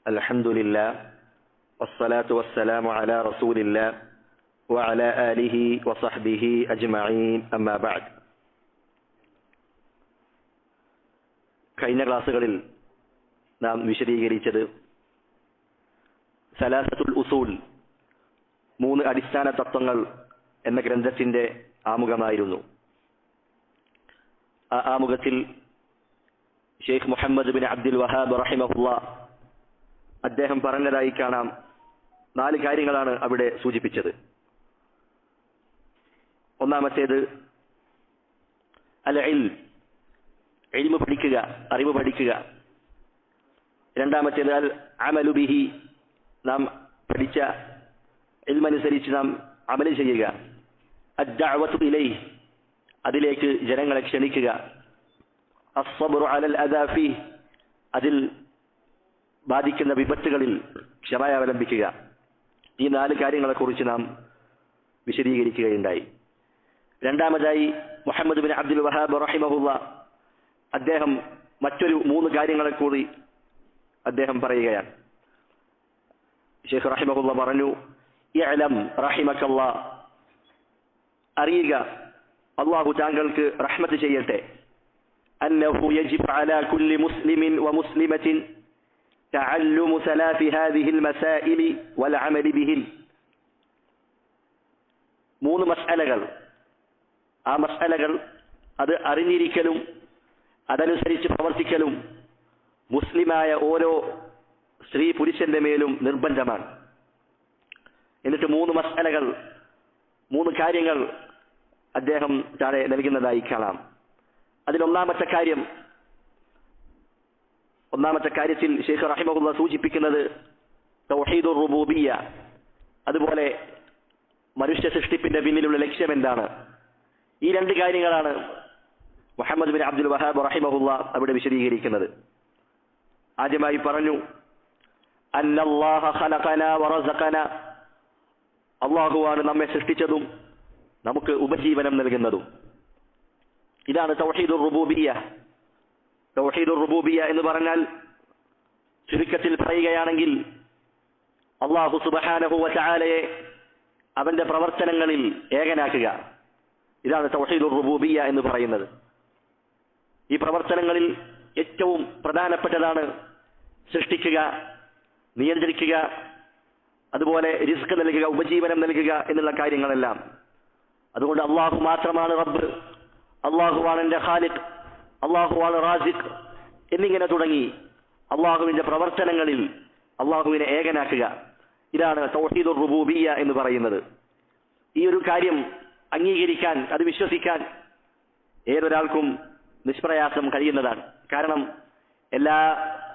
الحمد لله والصلاة والسلام على رسول الله وعلى آله وصحبه أجمعين أما بعد. കഴിഞ്ഞ ക്ലാസ്സുകളിൽ നാം വിശദീകരിച്ചത് സലാസത്തുൽ ഉസൂൽ, മൂന്ന് അടിസ്ഥാന തത്വങ്ങൾ എന്ന ഗ്രന്ഥത്തിന്റെ ആമുഖമായിരുന്നു. ആ ആമുഖത്തിൽ ഷെയ്ഖ് മുഹമ്മദ് ബിൻ അബ്ദുൽ വഹാബ് റഹിമഹുല്ലാ അദ്ദേഹം പറഞ്ഞതായി കാണാം. 4 കാര്യങ്ങളാണ് അവിടെ സൂചിപ്പിച്ചത്. ഒന്നാമത്തേത് അൽ ഇൽമ് പഠിക്കുക, അറിവ് പഠിക്കുക. രണ്ടാമത്തേത് അൽ അമലു ബിഹി, നാം പഠിച്ച ഇൽമനുസരിച്ച് നാം അമൽ ചെയ്യുക. അദ്ദഅവതു ഇലൈഹി, അതിലേക്ക് ജനങ്ങളെ ക്ഷണിക്കുക. അസ്സബ്റു അലൽ അദാ ഫീഹി, അതിൽ ബാധിക്കുന്ന വിപത്തുകളിൽ ക്ഷമ അവലംബിക്കുക. ഈ 4 കാര്യങ്ങളെക്കുറിച്ച് നാം വിശദീകരിക്കുകയുണ്ടായി. രണ്ടാമതായി മുഹമ്മദ് ബിൻ അബ്ദുൽ വഹാബ് റഹിമഹുല്ലാ അദ്ദേഹം മറ്റൊരു 3 കാര്യങ്ങളെ കൂടി അദ്ദേഹം പറയുകയാണ്. ഷെയ്ഖ് റഹിമഹുല്ലാ പറഞ്ഞു, ഇഅ്ലം റഹിമകല്ലാ, അറിയുക, അല്ലാഹു താങ്കൾക്ക് റഹ്മത്ത് ചെയ്യട്ടെ, അന്നഹു യജിബു അലാ കുല്ലി മുസ്ലിമിൻ വമുസ്ലിമത്തിൻ തഅല്ലുമു സലാഫി ഹാദിഹിൽ മസായിലി വൽ അമലി ബിഹിൻ. 3 മസ്അലകൾ, ആ മസ്അലകൾ അത് അറിഞ്ഞിരിക്കലും അതനുസരിച്ച് പ്രവർത്തിക്കലും മുസ്ലിമായ ഓരോ സ്ത്രീ പുരുഷന്റെ മേലും നിർബന്ധമാണ്. എന്നിട്ട് 3 മസ്അലകൾ, 3 കാര്യങ്ങൾ അദ്ദേഹം താഴെ നൽകുന്നതായി കാണാം. അതിലൊന്നാമത്തെ കാര്യത്തിൽ ഷെയ്ഖ് റഹിമഹുല്ലാ സൂചിപ്പിക്കുന്നത് തൗഹീദുർ റുബൂബിയ്യ, അതുപോലെ മനുഷ്യ സൃഷ്ടിപ്പിന്റെ പിന്നിലുള്ള ലക്ഷ്യം എന്താണ്. ഈ 2 കാര്യങ്ങളാണ് മുഹമ്മദ് ബിൻ അബ്ദുൽ വഹാബ് റഹിമഹുല്ലാ അവിടെ വിശദീകരിക്കുന്നത്. ആദ്യമായി പറഞ്ഞു, അന്നല്ലാഹ ഖലഖനാ വറസഖനാ, അല്ലാഹുവാണ് നമ്മെ സൃഷ്ടിച്ചതും നമുക്ക് ഉപജീവനം നൽകുന്നതും. ഇതാണ് തൗഹീദുർ റുബൂബിയ്യ. തൗഹീദുർ റുബൂബിയ്യ എന്ന് പറഞ്ഞാൽ ചുരുക്കത്തിൽ പറയുകയാണെങ്കിൽ അല്ലാഹു സുബ്ഹാനഹു വ തആലയെ അവന്റെ പ്രവർത്തനങ്ങളിൽ ഏകനാക്കുക. ഇതാണ് തൗഹീദുർ റുബൂബിയ്യ എന്ന് പറയുന്നത്. ഈ പ്രവർത്തനങ്ങളിൽ ഏറ്റവും പ്രധാനപ്പെട്ടതാണ് സൃഷ്ടിക്കുക, നിയന്ത്രിക്കുക, അതുപോലെ റിസ്ക് നൽകുക, ഉപജീവനം നൽകുക എന്നുള്ള കാര്യങ്ങളെല്ലാം. അതുകൊണ്ട് അല്ലാഹു മാത്രമാണ് റബ്ബ്, അല്ലാഹുവാണ് എന്റെ ഖാലിഖ്, അല്ലാഹുവാണ് റാസിഖ് എന്നിങ്ങനെ തുടങ്ങി അല്ലാഹുവിന്റെ പ്രവർത്തനങ്ങളിൽ അല്ലാഹുവിനെ ഏകനാക്കുക. ഇതാണ് തൗഹീദുർ റുബൂബിയ്യ എന്ന് പറയുന്നത്. ഈ ഒരു കാര്യം അംഗീകരിക്കാൻ, അത് വിശ്വസിക്കാൻ ഏതൊരാൾക്കും നിഷ്പ്രയാസം കഴിയുന്നതാണ്. കാരണം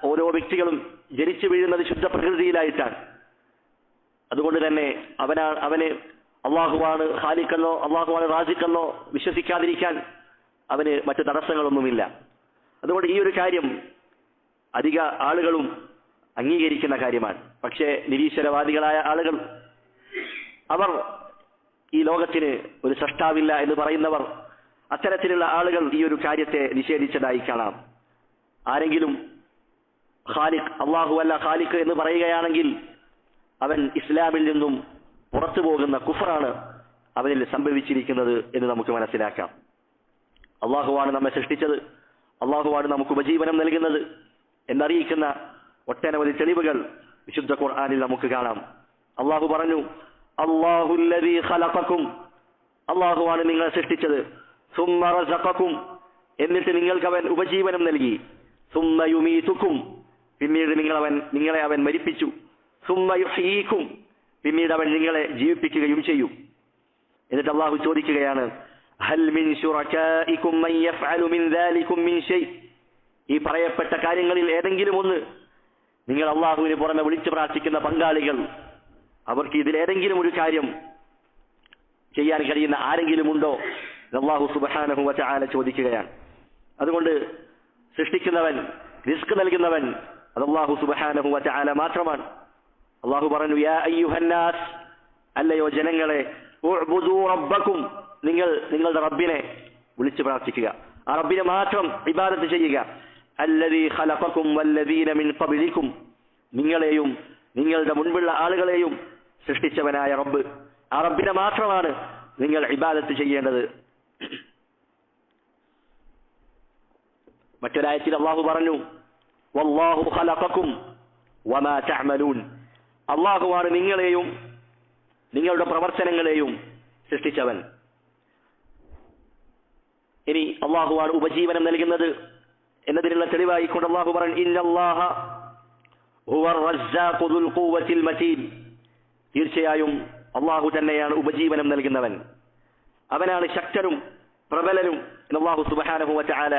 ഓരോ വ്യക്തികളും ജനിച്ചു വീഴുന്നത് ശുദ്ധ പ്രകൃതിയിലായിട്ടാണ്. അതുകൊണ്ട് തന്നെ അവന് അള്ളാഹുവാണ് ഖാലിഖെന്നോ അള്ളാഹുവാണ് റാസിഖെന്നോ വിശ്വസിക്കാതിരിക്കാൻ അവന് മറ്റു തടസ്സങ്ങളൊന്നുമില്ല. അതുകൊണ്ട് ഈ ഒരു കാര്യം അധിക ആളുകളും അംഗീകരിക്കുന്ന കാര്യമാണ്. പക്ഷേ നിരീശ്വരവാദികളായ ആളുകൾ, അവർ ഈ ലോകത്തിന് ഒരു സൃഷ്ടാവില്ല എന്ന് പറയുന്നവർ, അത്തരത്തിലുള്ള ആളുകൾ ഈ ഒരു കാര്യത്തെ നിഷേധിച്ചതായി കാണാം. ആരെങ്കിലും ഖാലിഖ്, അല്ലാഹു അല്ല ഖാലിഖ് എന്ന് പറയുകയാണെങ്കിൽ അവൻ ഇസ്ലാമിൽ നിന്നും പുറത്തു പോകുന്ന കുഫറാണ് അവനിൽ സംഭവിച്ചിരിക്കുന്നത് എന്ന് നമുക്ക് മനസ്സിലാക്കാം. അല്ലാഹുവാണ് നമ്മെ സൃഷ്ടിച്ചത്, അല്ലാഹുവാണ് നമുക്ക് ഉപജീവനം നൽകുന്നത് എന്നറിയിക്കുന്ന ഒട്ടനവധി തെളിവുകൾ വിശുദ്ധ ഖുർആനിൽ നമുക്ക് കാണാം. അല്ലാഹു പറഞ്ഞു, അല്ലാഹുല്ലദീ ഖലഖകും, അല്ലാഹുവാണ് നിങ്ങളെ സൃഷ്ടിച്ചത്, സുമ്മ റസഖകും, എന്നിട്ട് നിങ്ങൾക്ക് അവൻ ഉപജീവനം നൽകി, സുമ്മ യുമീതുകും, പിന്നീട് നിങ്ങളെ അവൻ മരിപ്പിച്ചു, സുമ്മ യുഹ്യീകും, പിന്നീട് അവൻ നിങ്ങളെ ജീവിപ്പിക്കുകയും ചെയ്യും. എന്നിട്ട് അല്ലാഹു ചോദിക്കുകയാണ്, ഹൽ മിൻ ശുറകാഇകും മൻ യഫ്അലു മിൻ ദാലികും മിൻ ഷൈ, ഈ പറയപ്പെട്ട കാര്യങ്ങളിൽ ഏതെങ്കിലും ഒന്ന്, നിങ്ങൾ അല്ലാഹുവിന് പുറമെ വിളിച്ചു പ്രാർത്ഥിക്കുന്ന പങ്കാളികൾ, അവർക്ക് ഇതിലേതെങ്കിലും ഒരു കാര്യം ചെയ്യാൻ കഴിയുന്ന ആരെങ്കിലും ഉണ്ടോ? അല്ലാഹു സുബ്ഹാനഹു വ തആല ചോദിക്കുകയാണ്. അതുകൊണ്ട് സൃഷ്ടിക്കുന്നവൻ, റിസ്ക് നൽകുന്നവൻ അത് അല്ലാഹു സുബ്ഹാനഹു വ തആല മാത്രമാണ്. അല്ലാഹു പറഞ്ഞു, യാ അയ്യുഹന്നാസ്, അല്ലയോ ജനങ്ങളെ, ഉഅ്ബുദൂ റബ്ബക്കും, നിങ്ങളുടെ റബ്ബിനെ വിളിച്ചു പ്രാർത്ഥിക്കുക, ആ റബ്ബിനെ മാത്രം ഇബാദത്ത് ചെയ്യുക. അല്ലദീ ഖലഖകും വല്ലദീന മിൻ ഖബ്ലികും, നിങ്ങളെയും നിങ്ങളുടെ മുൻപുള്ള ആളുകളെയും സൃഷ്ടിച്ചവനായ റബ്ബ്. ആ റബ്ബിനെ മാത്രമാണ് നിങ്ങൾ ഇബാദത്ത് ചെയ്യേണ്ടത്. മറ്റൊരായത്തിൽ അല്ലാഹു പറഞ്ഞു, വല്ലാഹു ഖലഖക്കും വമാ തഅമലൂൻ. അല്ലാഹുവാണ് നിങ്ങളെയും നിങ്ങളുടെ പ്രവർത്തനങ്ങളെയും സൃഷ്ടിച്ചവൻ. ഇനി അല്ലാഹുവാണ് ഉപജീവനം നൽകുന്നത് എന്നതിനുള്ള തെളിവായിക്കൊണ്ട് അല്ലാഹു പറഞ്ഞു, ഇന്നല്ലാഹ ഹുവർ റസ്സാഖു ദുൽ ഖുവ്വത്തിൽ മതീൻ. തീർച്ചയായും അല്ലാഹു തന്നെയാണ് ഉപജീവനം നൽകുന്നവൻ, അവനാണ് ശക്തനും പ്രബലനും എന്ന് അല്ലാഹു സുബ്ഹാനഹു വ തആല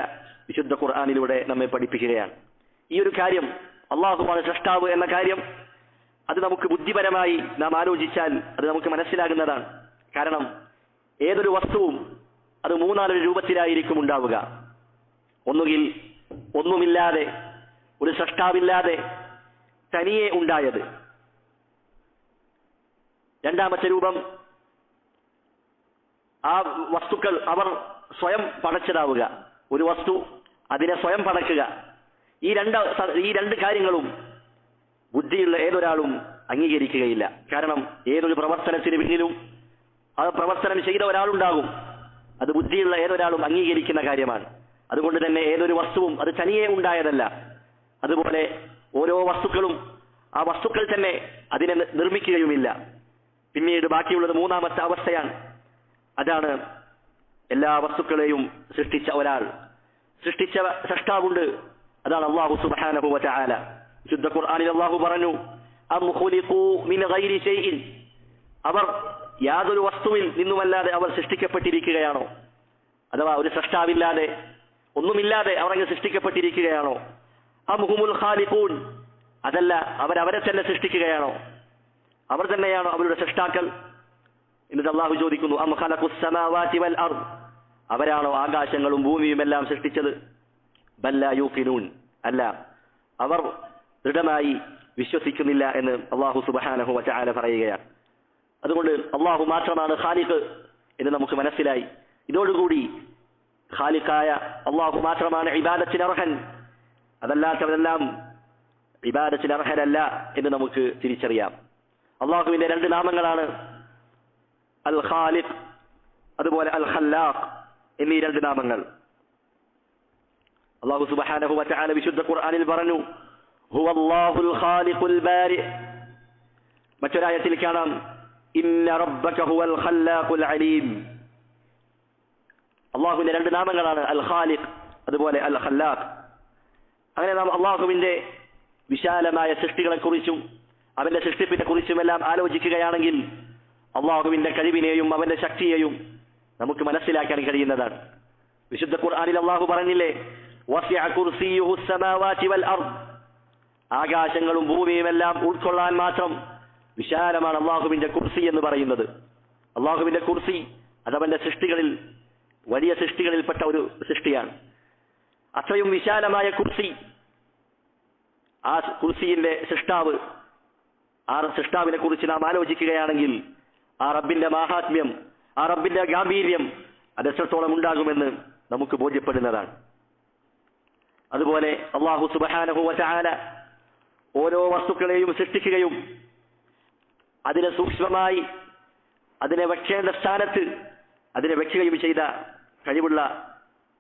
വിശുദ്ധ ഖുർആനിലൂടെ നമ്മെ പഠിപ്പിക്കുകയാണ്. ഈ ഒരു കാര്യം, അല്ലാഹുവാണ് സൃഷ്ടാവ് എന്ന കാര്യം, അത് നമുക്ക് ബുദ്ധിപരമായി നാം ആലോചിച്ചാൽ അത് നമുക്ക് മനസ്സിലാകുന്നതാണ്. കാരണം ഏതൊരു വസ്തുവും അത് മൂന്നാലൊരു രൂപത്തിലായിരിക്കും ഉണ്ടാവുക. ഒന്നുകിൽ ഒന്നുമില്ലാതെ, ഒരു സൃഷ്ടാവില്ലാതെ തനിയെ ഉണ്ടായത്. രണ്ടാമത്തെ രൂപം, ആ വസ്തുക്കൾ അവർ സ്വയം പടച്ചതാവുക. ഒരു വസ്തു അതിനെ സ്വയം പടക്കുക. ഈ രണ്ട് കാര്യങ്ങളും ബുദ്ധിയുള്ള ഏതൊരാളും അംഗീകരിക്കുകയില്ല. കാരണം ഏതൊരു പ്രവർത്തനത്തിന് പിന്നിലും ആ പ്രവർത്തനം ചെയ്ത ഒരാളുണ്ടാകും. അത് ബുദ്ധിയുള്ള ഏതൊരാളും അംഗീകരിക്കുന്ന കാര്യമാണ്. അതുകൊണ്ട് തന്നെ ഏതൊരു വസ്തുവും അത് തനിയെ ഉണ്ടായതല്ല. അതുപോലെ ഓരോ വസ്തുക്കളും ആ വസ്തുക്കൾ തന്നെ അതിനെ നിർമ്മിക്കുകയുമില്ല. പിന്നീട് ബാക്കിയുള്ളത് മൂന്നാമത്തെ അവസ്ഥയാണ്. അതാണ് എല്ലാ വസ്തുക്കളെയും സൃഷ്ടിച്ച ഒരാൾ, സൃഷ്ടിച്ച സൃഷ്ടാവുണ്ട്. അതാണ് അല്ലാഹു സുബ്ഹാനഹു വ തആല. വിശുദ്ധ ഖുർആനിൽ അല്ലാഹു പറഞ്ഞു, അം ഖുലിഖൂ മിൻ ഗൈരി ശൈഇൻ. അവർ യാതൊരു വസ്തുവിൽ നിന്നുമല്ലാതെ അവർ സൃഷ്ടിക്കപ്പെട്ടിരിക്കുകയാണോ? അഥവാ ഒരു സൃഷ്ടാവില്ലാതെ, ഒന്നുമില്ലാതെ അവർ അങ്ങ് സൃഷ്ടിക്കപ്പെട്ടിരിക്കുകയാണോ? അം ഹുമുൽ ഖാലിഖൂൻ. അതല്ല, അവരെ തന്നെ സൃഷ്ടിക്കുകയാണോ? അവർ തന്നെയാണോ അവരുടെ സൃഷ്ടാക്കൾ? എന്നിട്ട് അല്ലാഹു ചോദിക്കുന്നു, അം ഖലഖുസ് സമാവാതി വൽ അർദ്. അവരാണോ ആകാശങ്ങളും ഭൂമിയും എല്ലാം സൃഷ്ടിച്ചത്? ബൽ ലാ യൂഖിനൂൻ. അല്ല, അവർ ദൃഢമായി വിശ്വസിക്കുന്നില്ല എന്ന് അല്ലാഹു സുബ്ഹാനഹു വ തആല പറയുകയാണ്. അതുകൊണ്ട് അല്ലാഹു മാത്രമാണ് ഖാലിഖ് എന്ന് നമുക്ക് മനസ്സിലായി. ഇതോടുകൂടി ഖാലിഖായ അല്ലാഹു മാത്രമാണ് ഇബാദത്തിന് അർഹൻ, അതല്ലാത്തവരെല്ലാം ഇബാദത്തിന് അർഹരല്ല എന്ന് നമുക്ക് തിരിച്ചറിയാം. അല്ലാഹുവിന്റെ രണ്ട് നാമങ്ങളാണ് അൽ ഖാലിഖ്, അതുപോലെ അൽ ഖല്ലാഖ് എന്നീ രണ്ട് നാമങ്ങൾ. അല്ലാഹു സുബ്ഹാനഹു വ തആല വിശുദ്ധ ഖുർആനിൽ പറഞ്ഞു, ഹുവല്ലാഹുൽ ഖാലിഖുൽ ബാരി. മറ്റൊരായത്തിൽ കാണാം, ഇന്ന റബ്ബക ഹുവൽ ഖല്ലാഖുൽ അലീം. അല്ലാഹുവിന്റെ രണ്ട് നാമങ്ങളാണ് അൽ ഖാലിഖ്, അതുപോലെ അൽ ഖല്ലാഖ്. അങ്ങനെ നാം അല്ലാഹുവിന്റെ വിശാലമായ സൃഷ്ടികളെക്കുറിച്ചും അവന്റെ സൃഷ്ടിപ്പിനെ കുറിച്ചുമെല്ലാം ആലോചിക്കുകയാണെങ്കിൽ അല്ലാഹുവിന്റെ കഴിവിനെയും അവന്റെ ശക്തിയെയും നമുക്ക് മനസ്സിലാക്കാൻ കഴിയുന്നതാണ്. വിശുദ്ധ ഖുർആനിൽ അല്ലാഹു പറഞ്ഞില്ലേ, വസിഅ കുർസിയ്യുഹു സ്സമാവാതി വൽ അർദ്. ആകാശങ്ങളും ഭൂമിയും എല്ലാം ഉൾക്കൊള്ളാൻ മാത്രം വിശാലമാണ് അല്ലാഹുവിന്റെ കുർസി എന്ന് പറയുന്നത്. അല്ലാഹുവിന്റെ കുർസി അതവന്റെ സൃഷ്ടികളിൽ, വലിയ സൃഷ്ടികളിൽപ്പെട്ട ഒരു സൃഷ്ടിയാണ്. അത്രയും വിശാലമായ കുർസി, ആ കുർസിയുടെ സൃഷ്ടാവ്, ആ സൃഷ്ടാവിനെ കുറിച്ച് നാം ആലോചിക്കുകയാണെങ്കിൽ ആ റബ്ബിന്റെ മാഹാത്മ്യം, ആ റബ്ബിന്റെ ഗാംഭീര്യം അത് എത്രത്തോളം ഉണ്ടാകുമെന്ന് നമുക്ക് ബോധ്യപ്പെടുന്നതാണ്. അതുപോലെ അല്ലാഹു സുബ്ഹാനഹു വ തആല ഓരോ വസ്തുക്കളെയും സൃഷ്ടിക്കുകയും അതിനെ സൂക്ഷ്മമായി അതിനെ വെക്കേണ്ട സ്ഥാനത്ത് അതിനെ വെക്കുകയും ചെയ്ത കഴിവുള്ള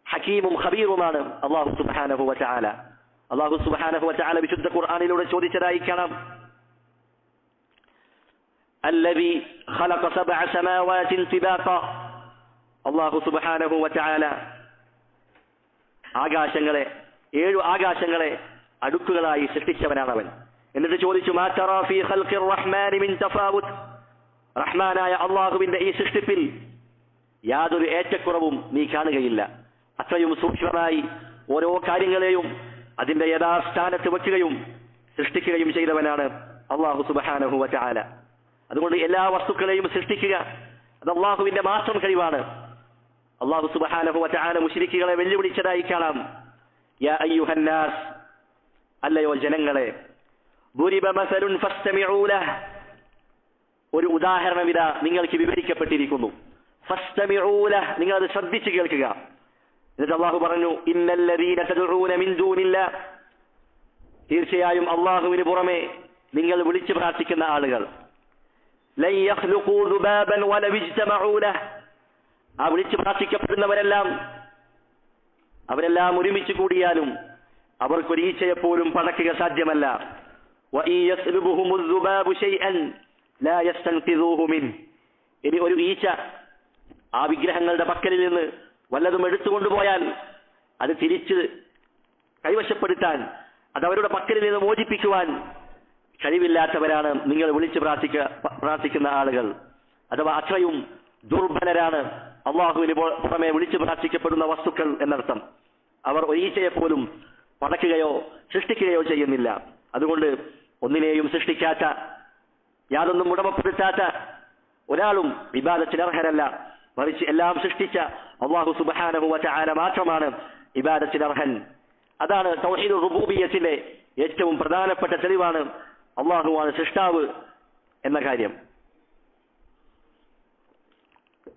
ഹക്കീമും ഖബീറുമാണ് അല്ലാഹു സുബ്ഹാനഹു വ തആല. അല്ലാഹു സുബ്ഹാനഹു വ തആല വിശുദ്ധ ഖുർആനിലൂടെ ചോദിച്ചതായി കാണാം, الذي خلق 7 سماوات طباقا. അല്ലാഹു സുബ്ഹാനഹു വ തആല ആകാശങ്ങളെ, 7 ആകാശങ്ങളെ അടുക്കുകളായി സൃഷ്ടിച്ചവനാണവൻ. എന്നിട്ട് ചോദിച്ചു, മാ തറാ ഫീ ഖൽഖിർ റഹ്മാനി മിൻ തഫാവുത്. റഹ്മാനായ അല്ലാഹുവിന്റെ ഈ സൃഷ്ടിപ്പിൽ യാതൊരു ഏറ്റക്കുറവും നീ കാണുകയില്ല. അത്രയും സൂക്ഷ്മമായി ഓരോ കാര്യങ്ങളെയും അതിന്റെ യഥാസ്ഥാനത്ത് വെക്കുകയും സൃഷ്ടിക്കുകയും ചെയ്തവനാണ് അല്ലാഹു സുബ്ഹാനഹു വ തആല. അതുകൊണ്ട് എല്ലാ വസ്തുക്കളെയും സൃഷ്ടിക്കുക അത് അല്ലാഹുവിന്റെ മാത്രം കഴിവാണ്. അല്ലാഹു സുബ്ഹാനഹു വ തആല മുശ്രിക്കുകളെ വെല്ലുവിളിച്ചതായി കാണാം, യാ അയ്യുഹന്നാസ്, അല്ലയോ ജനങ്ങളെ, ദുരിബ മസലുൻ ഫസ്തമിഊ ലഹ്. ഒരു ഉദാഹരണം ഇതാ നിങ്ങൾക്ക് വിവരിക്കപ്പെട്ടിരിക്കുന്നു. ഫസ്തമിഊ ലഹ്, നിങ്ങൾ അത് ശ്രദ്ധിച്ച് കേൾക്കുക. എന്നിട്ട് അല്ലാഹു പറഞ്ഞു, ഇന്നല്ലദീന തദ്ഊന മിൻ ദൂനില്ലാഹ്. തീർച്ചയായും അല്ലാഹുവിന് പുറമെ നിങ്ങൾ വിളിച്ചു പ്രാർത്ഥിക്കുന്ന ആളുകൾ ലൻ യഖ്ലുഖൂ ദുബാബൻ വലൗ ഇജ്തമഊ ലഹ്, ആ വിളിച്ചു പ്രാർത്ഥിക്കപ്പെടുന്നവരെല്ലാം അവരെല്ലാം ഒരുമിച്ച് കൂടിയാലും അവർക്കൊരു ഈച്ചയെപ്പോലും പടക്കുക സാധ്യമല്ല. വഇൻ യസ്ലുബുഹുമു ദുബാബു ശൈഅൻ ലാ യസ്തൻഖിദൂഹു മിൻ, ഇനി ഒരു ഈച്ച ആ വിഗ്രഹങ്ങളുടെ പക്കലിൽ നിന്ന് വല്ലതും എടുത്തുകൊണ്ടുപോയാൽ അത് തിരിച്ച് കൈവശപ്പെടുത്താൻ, അത് അവരുടെ പക്കലിൽ നിന്ന് മോചിപ്പിക്കുവാൻ കഴിവില്ലാത്തവരാണ് നിങ്ങൾ വിളിച്ച് പ്രാർത്ഥിക്കുന്ന ആളുകൾ. അഥവാ അത്രയും ദുർബലരാണ് അള്ളാഹുവിന് പുറമെ വിളിച്ചു പ്രാർത്ഥിക്കപ്പെടുന്ന വസ്തുക്കൾ എന്നർത്ഥം. അവർ ഒരീച്ചയെപ്പോലും പടക്കുകയോ സൃഷ്ടിക്കുകയോ ചെയ്യുന്നില്ല. അതുകൊണ്ട് ഒന്നിനെയും സൃഷ്ടിക്കാത്ത, യാതൊന്നും ഉടമപ്പെടുത്താത്ത ഒരാളും ഇബാദത്തിന് അർഹരല്ല. മറിച്ച് എല്ലാം സൃഷ്ടിച്ച അല്ലാഹു സുബ്ഹാനഹു വ തആല മാത്രമാണ് ഇബാദത്തിന് അർഹൻ. അതാണ് തൗഹീദുർ റുബൂബിയ്യത്തിന്റെ ഏറ്റവും പ്രധാനപ്പെട്ട തെളിവാണ് അല്ലാഹുവാണ് സൃഷ്ടാവ് എന്ന കാര്യം.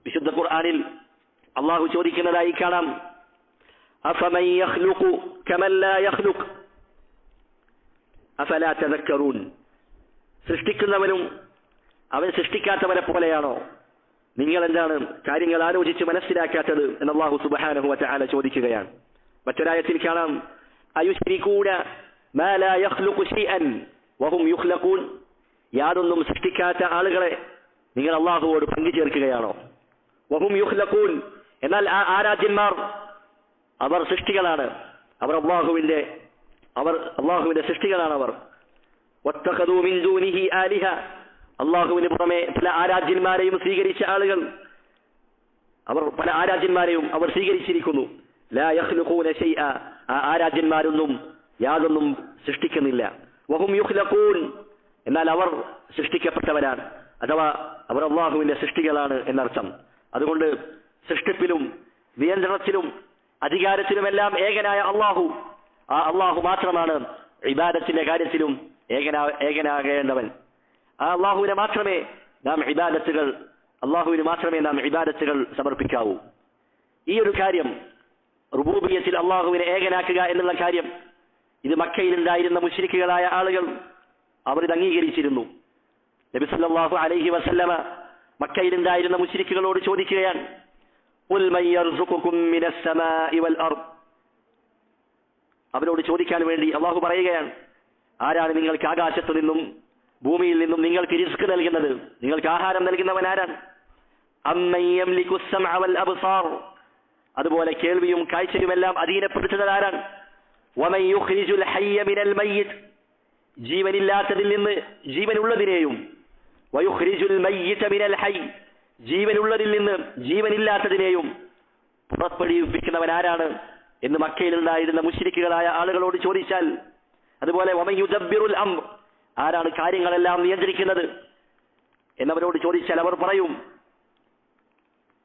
വിശുദ്ധ ഖുർആനിൽ അല്ലാഹു ചോദിക്കുന്നതായി കാണാം, അഫമൻ യഖ്ലുഖു കമൻ ലാ യഖ്ലുഖ് അഫലാ തദക്കറൂൻ, സൃഷ്ടിക്കുന്നവനും അവൻ സൃഷ്ടിക്കാത്തവരെ പോലെയാണോ, നിങ്ങൾ എന്താണ് കാര്യങ്ങൾ ആലോചിച്ച് മനസ്സിലാക്കാത്തത് എന്ന് അല്ലാഹു സുബ്ഹാനഹു വ തആല ചോദിക്കുകയാണ്. മറ്റൊരായത്തിൽ കാണാം, അയുശ്രികൂന മാ ലാ യഖ്ലുഖു ശൈഅൻ വഹും യുഖ്ലഖൂൻ, യാതൊന്നും സൃഷ്ടിക്കാത്ത ആളുകളെ നിങ്ങൾ അല്ലാഹുവോട് പങ്കു ചേർക്കുകയാണോ. വഹും യുഖ്ലഖൂൻ, എന്നാൽ ആ ആരാധ്യന്മാർ അവർ സൃഷ്ടികളാണ്, അവർ അല്ലാഹുവിന്റെ സൃഷ്ടികളാണ്. അവർ വത്തഖദൂ മിൻ ദൂനിഹി ആലിഹ, അല്ലാഹുവിന് പുറമെ പല ആരാധ്യന്മാരെയും സ്വീകരിച്ച ആളുകൾ, അവർ പല ആരാധ്യന്മാരെയും അവർ സ്വീകരിച്ചിരിക്കുന്നു. ലാ യഖ്ലുഖൂന ശൈഅ, ആ ആരാധ്യന്മാരൊന്നും യാതൊന്നും സൃഷ്ടിക്കുന്നില്ല. വഹും യുഖ്ലഖൂൻ, എന്നാൽ അവർ സൃഷ്ടിക്കപ്പെട്ടവരാണ്, അഥവാ അവർ അല്ലാഹുവിന്റെ സൃഷ്ടികളാണ് എന്നർത്ഥം. അതുകൊണ്ട് സൃഷ്ടിപ്പിലും നിയന്ത്രണത്തിലും അധികാരത്തിലുമെല്ലാം ഏകനായ അല്ലാഹു, ആ അല്ലാഹു മാത്രമാണ് ഇബാദത്തിന്റെ കാര്യത്തിലും ഏകനാകേണ്ടവൻ. ആ അല്ലാഹുവിന് മാത്രമേ നാം ഇബാദത്തുകൾ സമർപ്പിക്കാവൂ. ഈ ഒരു കാര്യം, റുബൂബിയ്യത്തിൽ അല്ലാഹുവിനെ ഏകനാക്കുക എന്നുള്ള കാര്യം, ഇത് മക്കയിലുണ്ടായിരുന്ന മുശ്രിക്കുകളായ ആളുകൾ അവർ ഇത് അംഗീകരിച്ചിരുന്നു. നബി സല്ലല്ലാഹു അലൈഹി വസല്ലമ മക്കയിലുണ്ടായിരുന്ന മുശ്രിക്കുകളോട് ചോദിക്കുകയാണ്, ഖുൽ മൻ യർസുഖുകും മിനസ് സമാഇ വൽ അർദ്, അവരോട് ചോദിക്കാൻ വേണ്ടി അല്ലാഹു പറയുകയാണ്, ആരാണ് നിങ്ങൾക്ക് ആകാശത്തു നിന്നും ഭൂമിയിൽ നിന്നും നിങ്ങൾക്ക് റിസ്ക് നൽകുന്നത്, നിങ്ങൾക്ക് ആഹാരം നൽകുന്നവൻ ആരാണ്. അമ്മൻ യംലികു സ്സമഅ വൽ അബ്സാർ, അതുപോലെ കേൾവിയും കാഴ്ചയുമെല്ലാം അധീനപ്പെടുത്തുന്നത് ആരാണ്. വമൻ യുഖ്രിജുൽ ഹയ്യ മിനൽ മയ്യിത്ത്, ജീവനില്ലാത്തതിൽ നിന്ന് ജീവനുള്ളതിനെയും, വയുഖ്രിജുൽ മയ്യിത മിനൽ ഹയ്യ്, ജീവനുള്ളതിൽ നിന്ന് ജീവനില്ലാത്തതിനെയും പുറപ്പെടുവിപ്പിക്കുന്നവൻ ആരാണ് എന്ന് മക്കയിലുണ്ടായിരുന്ന മുശ്രിക്കുകളായ ആളുകളോട് ചോദിച്ചാൽ, അതുപോലെ വമൻ യുദബ്ബിറുൽ അംർ, ആരാണ് കാര്യങ്ങളെല്ലാം നിയന്ത്രിക്കുന്നത് എന്നവരോട് ചോദിച്ചാൽ അവർ പറയും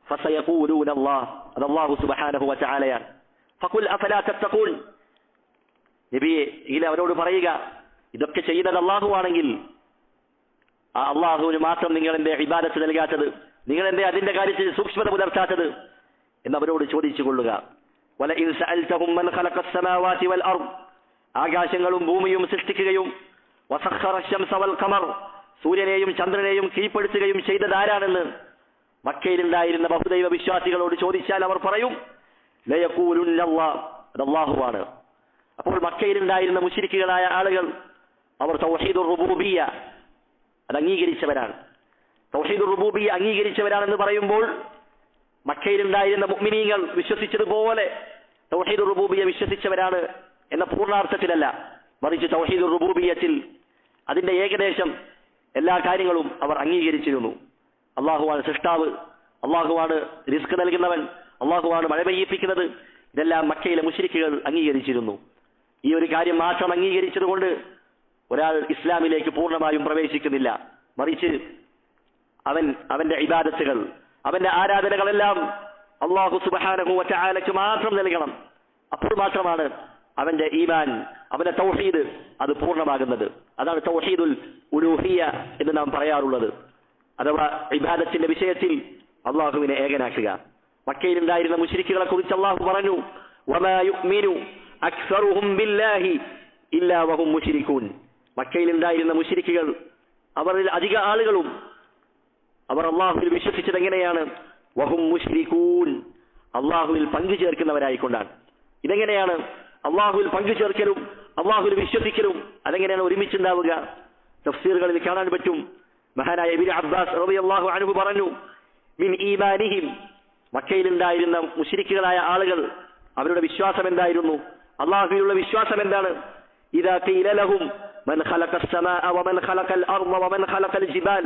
ഫസയഖൂലൂന അല്ലാഹ്, അത് അല്ലാഹു സുബ്ഹാനഹു വ തആലയാണ്. ഫഖുൽ അഫലാ തത്തഖൂൻ, നബിയെ ഇങ്ങനെ അവരോട് പറയുക, ഇതൊക്കെ ചെയ്യുന്നത് അല്ലാഹു ആണെങ്കിൽ ആ അല്ലാഹുവിന് മാത്രം നിങ്ങൾ എന്തേ ഇബാദത്ത് നൽകാത്തത്, നിങ്ങൾ എന്തേ അതിന്റെ കാര്യത്തിൽ സൂക്ഷ്മത പുലർത്താത്തത് എന്നവരോട് ചോദിച്ചു കൊള്ളുക. വലഇൻ സഅൽതഹും മൻ ഖലഖസ് സമാവാതി വൽ അർദ്, ആകാശങ്ങളും ഭൂമിയും സൃഷ്ടിക്കുകയും വസഖറ ശംസ വൽ ഖമർ, സൂര്യനെയും ചന്ദ്രനെയും കീഴ്പ്പെടുത്തുകയും ചെയ്തതാരാണെന്ന് മക്കയിലുണ്ടായിരുന്ന ബഹുദൈവ വിശ്വാസികളോട് ചോദിച്ചാൽ അവർ പറയും ലയഖൂലുന്ന അല്ലാഹ്, അത് അല്ലാഹുവാണ്. അപ്പോൾ മക്കയിലുണ്ടായിരുന്ന മുശ്രിക്കുകളായ ആളുകൾ അവർ തൗഹീദുർ റുബൂബിയ്യ അത് അംഗീകരിച്ചവരാണ്. തൗഹീദുർ റുബൂബിയ്യ അംഗീകരിച്ചവരാണെന്ന് പറയുമ്പോൾ മക്കയിലുണ്ടായിരുന്ന മുഅ്മിനീങ്ങൾ വിശ്വസിച്ചതുപോലെ തൗഹീദുർ റുബൂബിയ്യ വിശ്വസിച്ചവരാണ് എന്ന പൂർണ്ണാർത്ഥത്തിലല്ല, മറിച്ച് തൗഹീദുർ റുബൂബിയ്യത്തിൽ അതിന്റെ ഏകദേശം എല്ലാ കാര്യങ്ങളും അവർ അംഗീകരിച്ചിരുന്നു. അല്ലാഹുവാണ് സൃഷ്ടാവ്, അല്ലാഹുവാണ് റിസ്ക് നൽകുന്നവൻ, അല്ലാഹുവാണ് മഴ പെയ്യിപ്പിക്കുന്നത്, ഇതെല്ലാം മക്കയിലെ മുശ്രിക്കുകൾ അംഗീകരിച്ചിരുന്നു. ഈ ഒരു കാര്യം മാത്രം അംഗീകരിച്ചതുകൊണ്ട് ഒരാൾ ഇസ്ലാമിലേക്ക് പൂർണ്ണമായും പ്രവേശിക്കുന്നില്ല, മറിച്ച് അവന്റെ ഇബാദത്തുകൾ, അവന്റെ ആരാധനകളെല്ലാം അല്ലാഹു സുബ്ഹാനഹു വ തആലയ്ക്ക് മാത്രം നൽകണം. അപ്പോൾ മാത്രമാണ് അവന്റെ ഈമാൻ, അവന്റെ തൗഹീദ് അത് പൂർണ്ണമാകുന്നത്. അതാണ് തൗഹീദുൽ ഉലൂഹിയ്യ എന്ന് നാം പറയാറുള്ളത്. അഥവാ ഇബാദത്തിന്റെ വിഷയത്തിൽ അല്ലാഹുവിനെ ഏകനാക്കുക. മക്കയിലുണ്ടായിരുന്ന മുശ്രിക്കുകളെ കുറിച്ച് അല്ലാഹു പറഞ്ഞു, വമാ യുഅ്മിനു അക്സറുഹും ബില്ലാഹി ഇല്ലാ വഹും മുശ്രികൂൻ. മക്കയിൽ ഉണ്ടായിരുന്ന മുശ്രിക്കുകൾ അവരിൽ അധിക ആളുകളും അവർ അള്ളാഹുവിൽ വിശ്വസിച്ചത് എങ്ങനെയാണ്? വഹും മുശ്രികൂൻ, അള്ളാഹുവിൽ പങ്കു ചേർക്കുന്നവരായിക്കൊണ്ടാണ്. ഇതെങ്ങനെയാണ് അള്ളാഹുവിൽ പങ്കു ചേർക്കലും അള്ളാഹുവിൽ വിശ്വസിക്കലും അതെങ്ങനെയാണ് ഒരുമിച്ചുണ്ടാവുക? തഫ്സീറുകളിൽ കാണാൻ പറ്റും. മഹാനായ ഇബ്നു അബ്ബാസ് റളിയല്ലാഹു അൻഹു പറഞ്ഞു, മിൻ ഈമാനിഹിം, മക്കയിൽ ഉണ്ടായിരുന്ന മുശ്രിക്കുകളായ ആളുകൾ അവരുടെ വിശ്വാസം എന്തായിരുന്നു? അള്ളാഹുവിലുള്ള വിശ്വാസം എന്താണ്? ഇദാ ഖീല ലഹും മൻ ഖലഖസ് സമാഅ വമൻ ഖലഖൽ അർള വമൻ ഖലഖൽ ജിബാൽ,